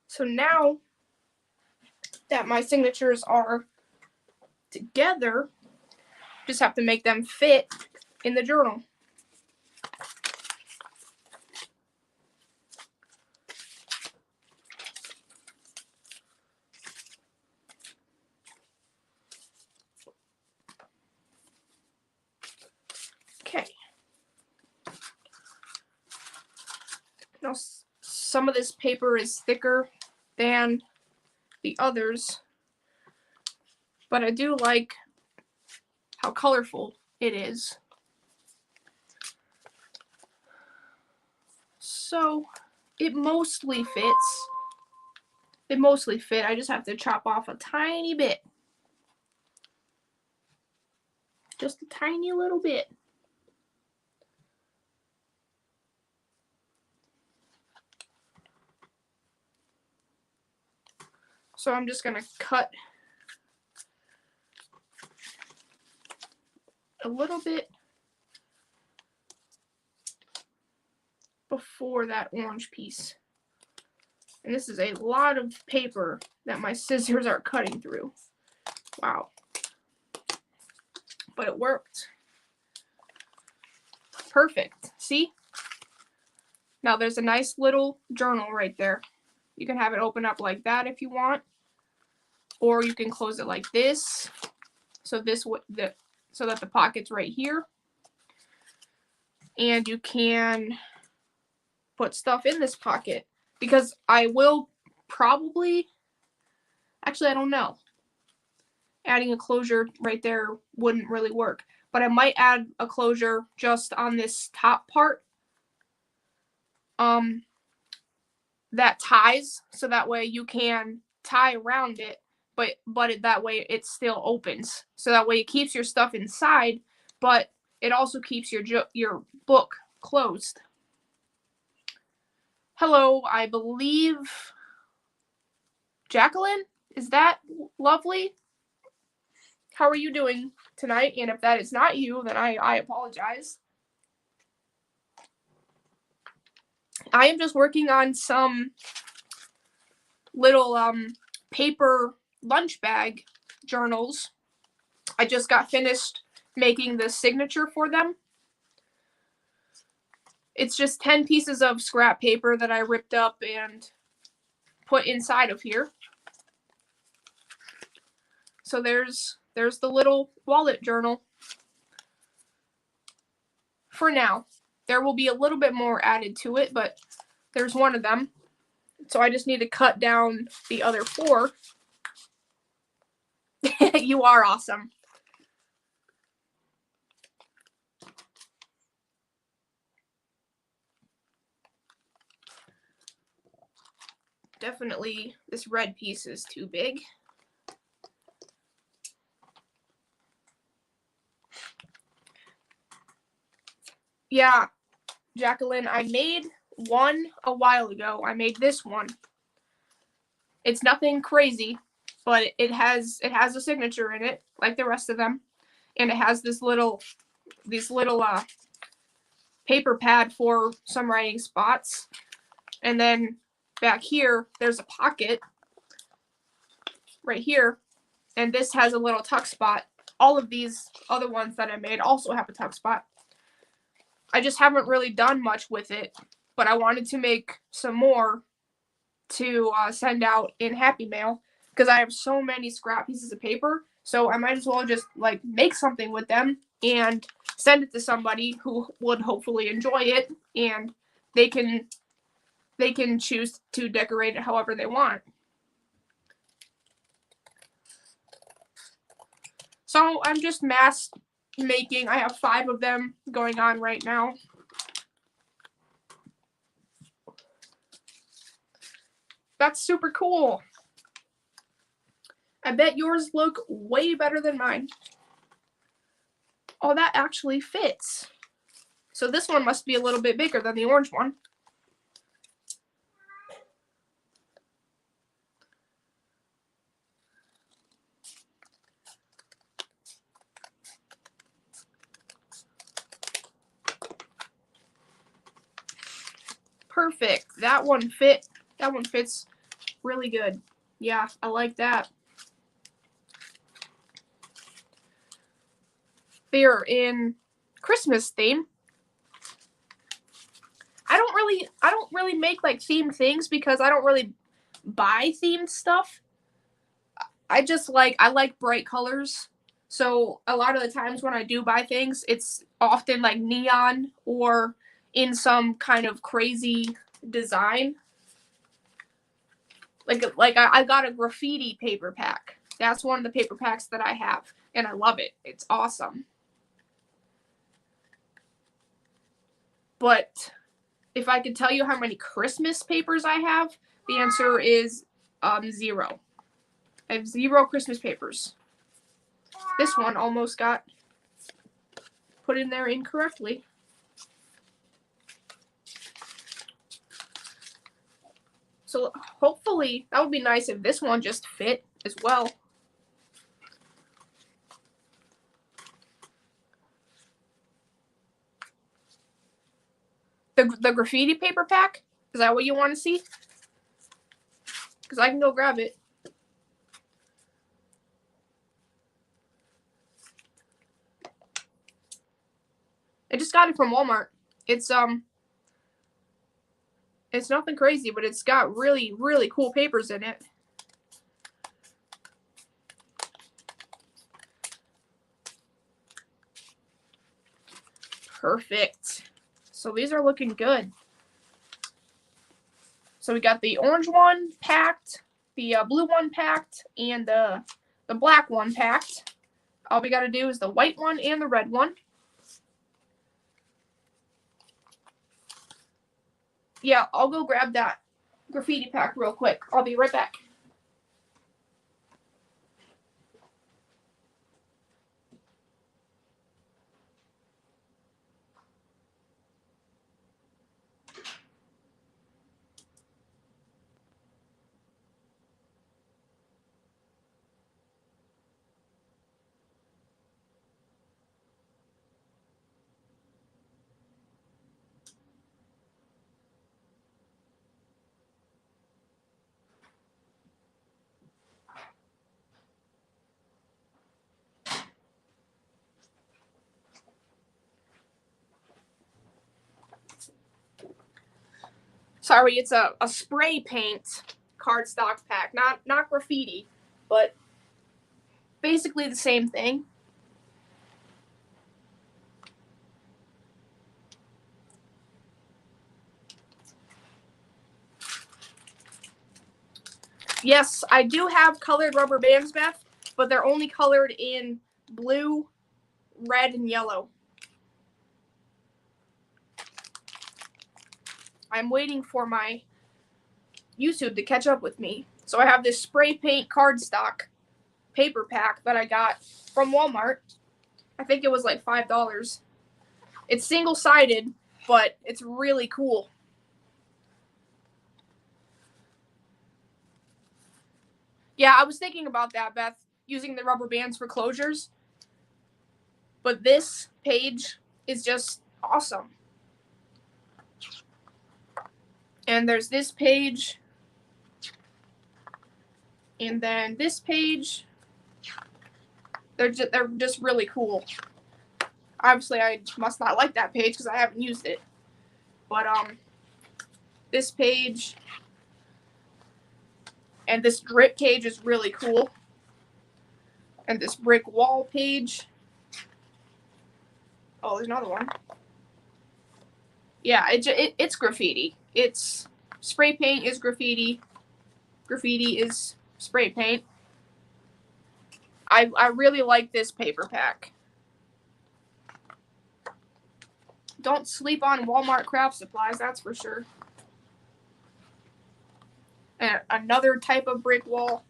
So now that my signatures are together, just have to make them fit in the journal. Okay. Now, some of this paper is thicker than the others, but I do like how colorful it is. So it mostly fits. They mostly fit. I just have to chop off a tiny bit. Just a tiny little bit. So I'm just gonna cut a little bit before that orange piece. And this is a lot of paper that my scissors are cutting through. Wow. But it worked. Perfect. See? Now there's a nice little journal right there. You can have it open up like that if you want, or you can close it like this. So so that the pocket's right here. And you can put stuff in this pocket, because I will probably, actually I don't know, adding a closure right there wouldn't really work, but I might add a closure just on this top part that ties, so that way you can tie around it, but that way it still opens, so that way it keeps your stuff inside, but it also keeps your book closed. Hello, I believe Jacqueline? Is that lovely? How are you doing tonight? And if that is not you, then I apologize. I am just working on some little paper lunch bag journals. I just got finished making the signature for them. It's just 10 pieces of scrap paper that I ripped up and put inside of here. So there's the little wallet journal. For now. There will be a little bit more added to it, but there's one of them. So I just need to cut down the other 4. You are awesome. Definitely, this red piece is too big. Yeah, Jacqueline, I made one a while ago. I made this one. It's nothing crazy, but it has a signature in it, like the rest of them, and it has this little paper pad for some writing spots, and then back here there's a pocket right here, and this has a little tuck spot. All of these other ones that I made also have a tuck spot. I just haven't really done much with it, but I wanted to make some more to send out in Happy Mail because I have so many scrap pieces of paper, so I might as well just like make something with them and send it to somebody who would hopefully enjoy it, and they can choose to decorate it however they want. So I'm just mass making. I have 5 of them going on right now. That's super cool. I bet yours look way better than mine. Oh, that actually fits. So this one must be a little bit bigger than the orange one. Perfect. That one fit. That one fits really good. Yeah, I like that. They're in Christmas theme. I don't really make like themed things because I don't really buy themed stuff. I like bright colors. So a lot of the times when I do buy things, it's often like neon or in some kind of crazy design. Like I got a graffiti paper pack. That's one of the paper packs that I have, and I love it. It's awesome. But if I could tell you how many Christmas papers I have, the answer is 0. I have 0 Christmas papers. This one almost got put in there incorrectly. So hopefully that would be nice if this one just fit as well. The graffiti paper pack? Is that what you want to see? Because I can go grab it. I just got it from Walmart. It's nothing crazy, but it's got really, really cool papers in it. Perfect. So these are looking good. So we got the orange one packed, the blue one packed, and the black one packed. All we got to do is the white one and the red one. Yeah, I'll go grab that graffiti pack real quick. I'll be right back. Sorry, it's a spray paint cardstock pack, not graffiti, but basically the same thing. Yes, I do have colored rubber bands, Beth, but they're only colored in blue, red, and yellow. I'm waiting for my YouTube to catch up with me. So I have this spray paint cardstock paper pack that I got from Walmart. I think it was like $5. It's single-sided, but it's really cool. Yeah, I was thinking about that, Beth, using the rubber bands for closures. But this page is just awesome. And there's this page. And then this page. They're just really cool. Obviously, I must not like that page because I haven't used it. But this page and this drip page is really cool. And this brick wall page. Oh, there's another one. Yeah, it's graffiti. It's spray paint is graffiti. Graffiti is spray paint. I really like this paper pack. Don't sleep on Walmart craft supplies, that's for sure. And another type of brick wall.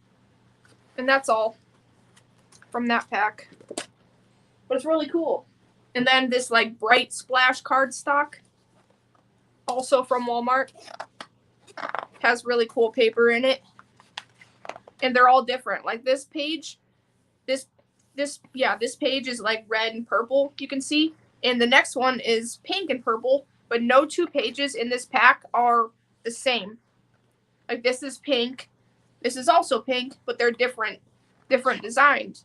And that's all from that pack. But it's really cool. And then this like bright splash cardstock, also from Walmart. Has really cool paper in it. And they're all different. Like this page, this page is like red and purple, you can see. And the next one is pink and purple, but no two pages in this pack are the same. Like this is pink, this is also pink, but they're different designs,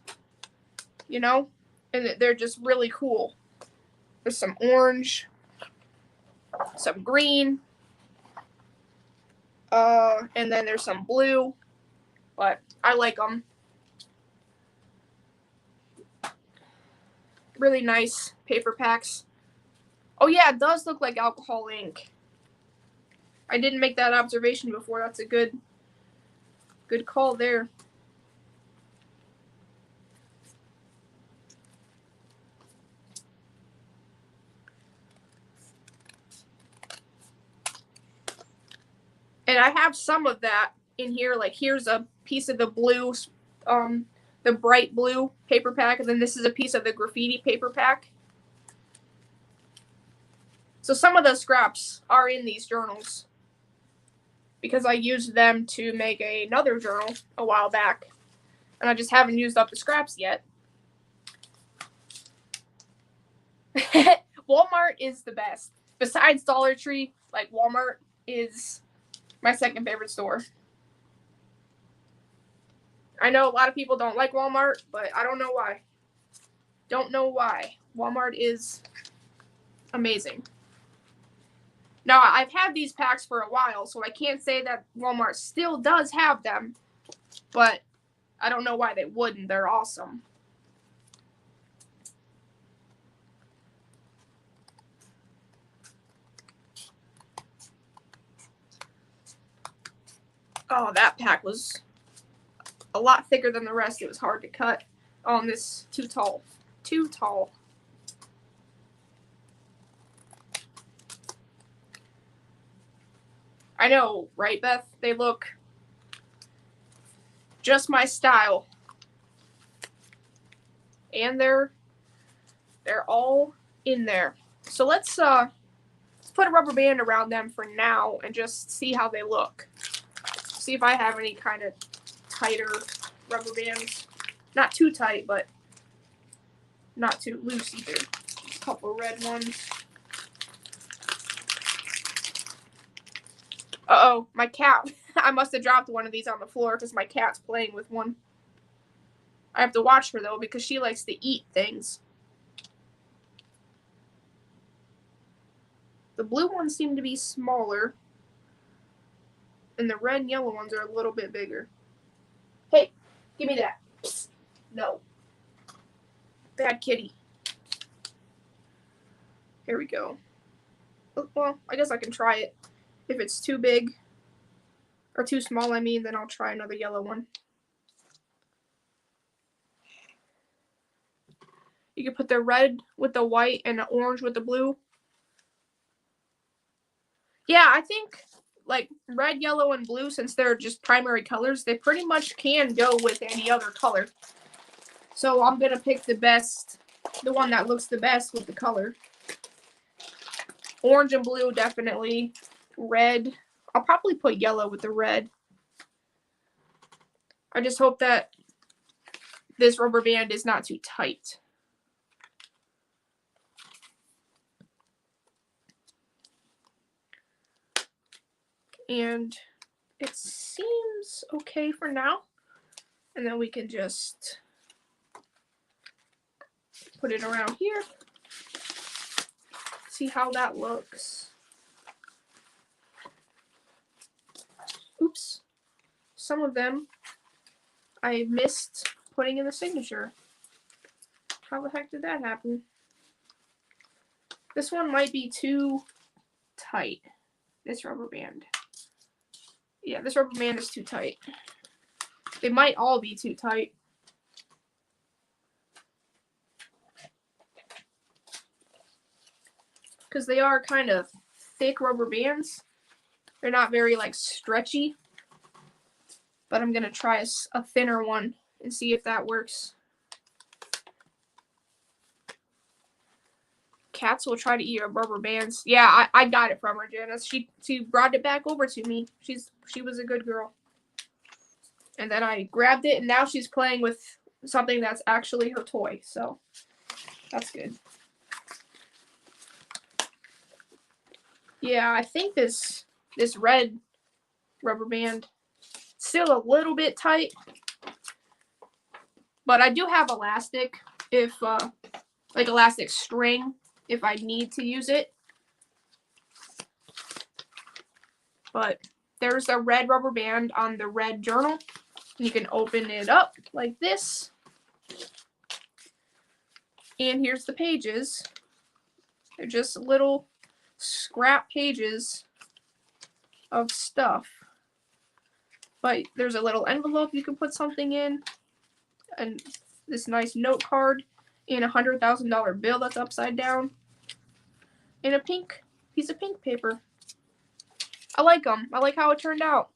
you know? And they're just really cool. There's some orange, some green, and then there's some blue, but I like them. Really nice paper packs. Oh yeah, it does look like alcohol ink. I didn't make that observation before. That's a good call there. And I have some of that in here. Like here's a piece of the blue, the bright blue paper pack, and then this is a piece of the graffiti paper pack. So some of the scraps are in these journals because I used them to make another journal a while back, and I just haven't used up the scraps yet. Walmart is the best. Besides Dollar Tree, like Walmart is my second favorite store. I know a lot of people don't like Walmart, but I don't know why. Don't know why. Walmart is amazing. Now, I've had these packs for a while, so I can't say that Walmart still does have them, but I don't know why they wouldn't. They're awesome. Oh, that pack was a lot thicker than the rest. It was hard to cut. Oh, and this too tall. Too tall. I know, right, Beth? They look just my style. And they're all in there. So let's put a rubber band around them for now and just see how they look. See if I have any kind of tighter rubber bands. Not too tight, but not too loose either. Just a couple red ones. Uh-oh, my cat. I must have dropped one of these on the floor because my cat's playing with one. I have to watch her, though, because she likes to eat things. The blue ones seem to be smaller. And the red and yellow ones are a little bit bigger. Hey, give me that. Psst. No. Bad kitty. Here we go. Well, I guess I can try it. If it's too big. or too small, I mean, then I'll try another yellow one. You can put the red with the white and the orange with the blue. Yeah, I think like red, yellow, and blue, since they're just primary colors, they pretty much can go with any other color. So I'm going to pick the one that looks the best with the color. Orange and blue, definitely. Red. I'll probably put yellow with the red. I just hope that this rubber band is not too tight. And it seems okay for now. And then we can just put it around here. See how that looks. Oops. Some of them I missed putting in the signature. How the heck did that happen? This one might be too tight. This rubber band. Yeah, this rubber band is too tight. They might all be too tight. Because they are kind of thick rubber bands. They're not very like stretchy. But I'm going to try a thinner one and see if that works. Cats will try to eat our rubber bands. Yeah, I got it from her, Janice. She brought it back over to me. She was a good girl. And then I grabbed it, and now she's playing with something that's actually her toy. So that's good. Yeah, I think this red rubber band still a little bit tight, but I do have elastic if like elastic string if I need to use it. But there's a red rubber band on the red journal. You can open it up like this. And here's the pages. They're just little scrap pages of stuff. But there's a little envelope you can put something in. And this nice note card. And a $100,000 bill that's upside down. And a pink piece of pink paper. I like them. I like how it turned out.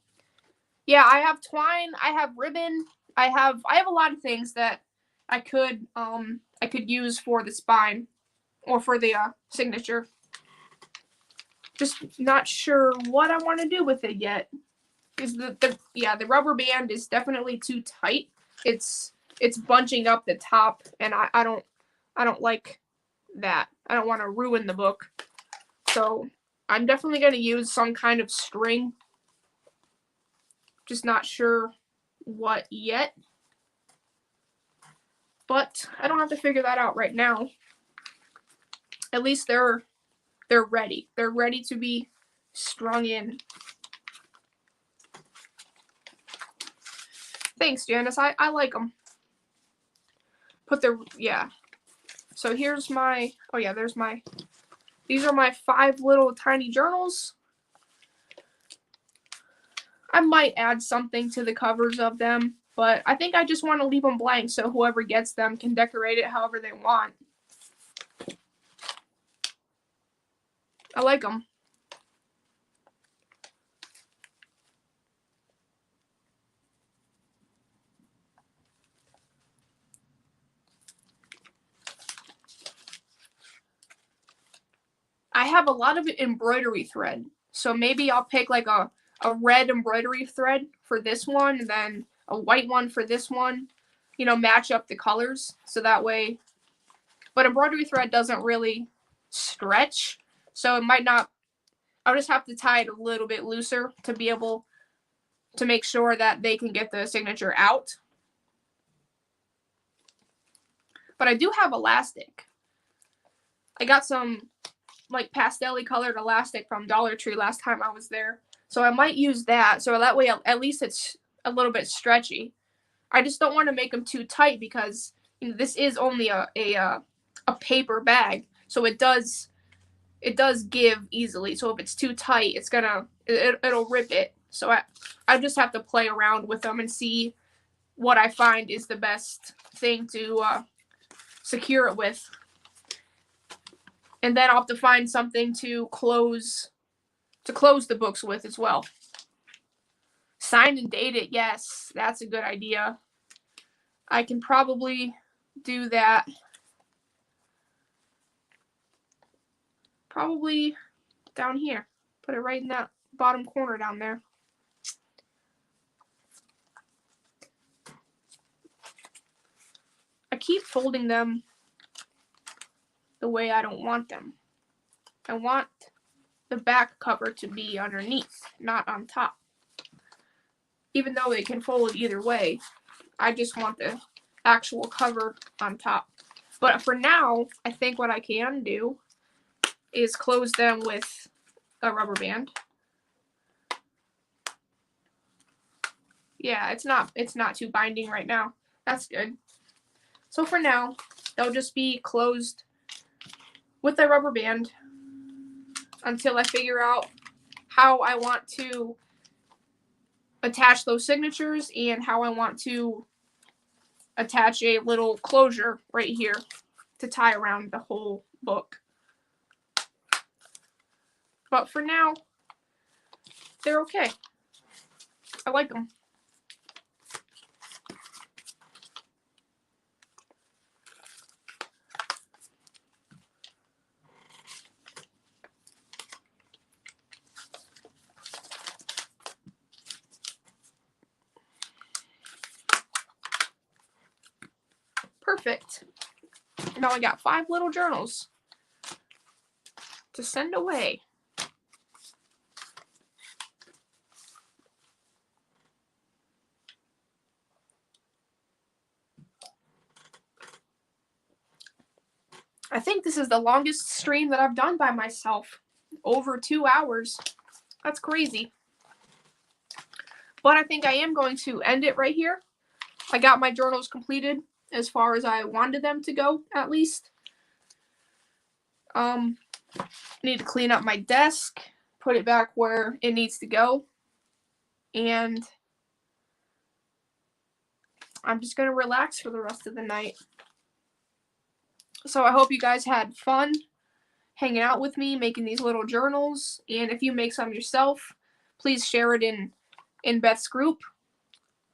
Yeah, I have twine. I have ribbon. I have a lot of things that I could use for the spine or for the signature. Just not sure what I want to do with it yet. Because the rubber band is definitely too tight. It's bunching up the top, and I don't like that. I don't want to ruin the book. So I'm definitely going to use some kind of string. Just not sure what yet. But I don't have to figure that out right now. At least they're ready. They're ready to be strung in. Thanks, Janice. I like them. So here's my, these are my 5 little tiny journals. I might add something to the covers of them, but I think I just want to leave them blank so whoever gets them can decorate it however they want. I like them. I have a lot of embroidery thread, so maybe I'll pick like a red embroidery thread for this one, and then a white one for this one, you know, match up the colors so that way. But embroidery thread doesn't really stretch, so it might not, I'll just have to tie it a little bit looser to be able to make sure that they can get the signature out. But I do have elastic. I got some like pastel-y colored elastic from Dollar Tree last time I was there. So I might use that, so that way at least it's a little bit stretchy. I just don't want to make them too tight because this is only a paper bag, so it does give easily. So if it's too tight, it'll rip it. So I just have to play around with them and see what I find is the best thing to secure it with. And then I'll have to find something to close the books with as well. Sign and date it. Yes, that's a good idea. I can probably do that. Probably down here. Put it right in that bottom corner down there. I keep folding them the way I don't want them. I want the back cover to be underneath, not on top. Even though it can fold either way, I just want the actual cover on top. But for now, I think what I can do is close them with a rubber band. Yeah, it's not too binding right now. That's good. So for now, they'll just be closed with a rubber band until I figure out how I want to attach those signatures and how I want to attach a little closure right here to tie around the whole book. But for now, they're okay. I like them. Perfect. Now I got 5 little journals to send away. I think this is the longest stream that I've done by myself. Over 2 hours. That's crazy. But I think I am going to end it right here. I got my journals completed as far as I wanted them to go, at least. Need to clean up my desk, put it back where it needs to go. And I'm just going to relax for the rest of the night. So I hope you guys had fun hanging out with me, making these little journals. And if you make some yourself, please share it in Beth's group.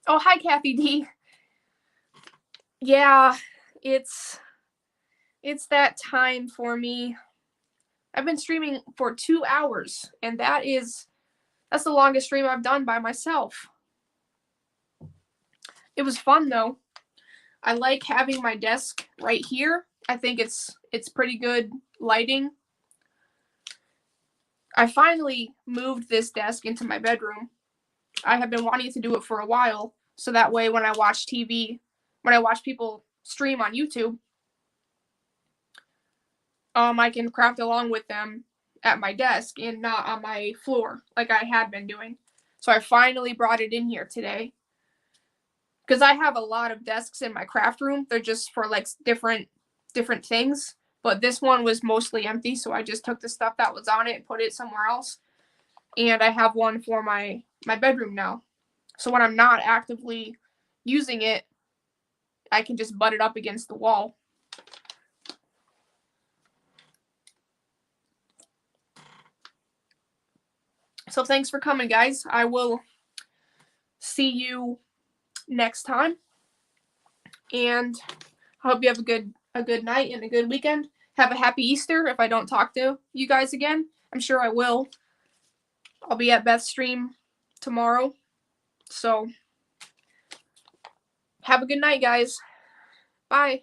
Oh, hi, Kathy D. Yeah, it's that time for me. I've been streaming for 2 hours, and that's the longest stream I've done by myself. It was fun though. I like having my desk right here. I think it's pretty good lighting. I finally moved this desk into my bedroom. I have been wanting to do it for a while, so that way when I watch TV, when I watch people stream on YouTube, I can craft along with them at my desk and not on my floor like I had been doing. So I finally brought it in here today. Because I have a lot of desks in my craft room. They're just for like different things. But this one was mostly empty, so I just took the stuff that was on it and put it somewhere else. And I have one for my bedroom now. So when I'm not actively using it, I can just butt it up against the wall. So thanks for coming, guys. I will see you next time. And I hope you have a good night and a good weekend. Have a happy Easter if I don't talk to you guys again. I'm sure I will. I'll be at Beth's stream tomorrow. So have a good night, guys. Bye.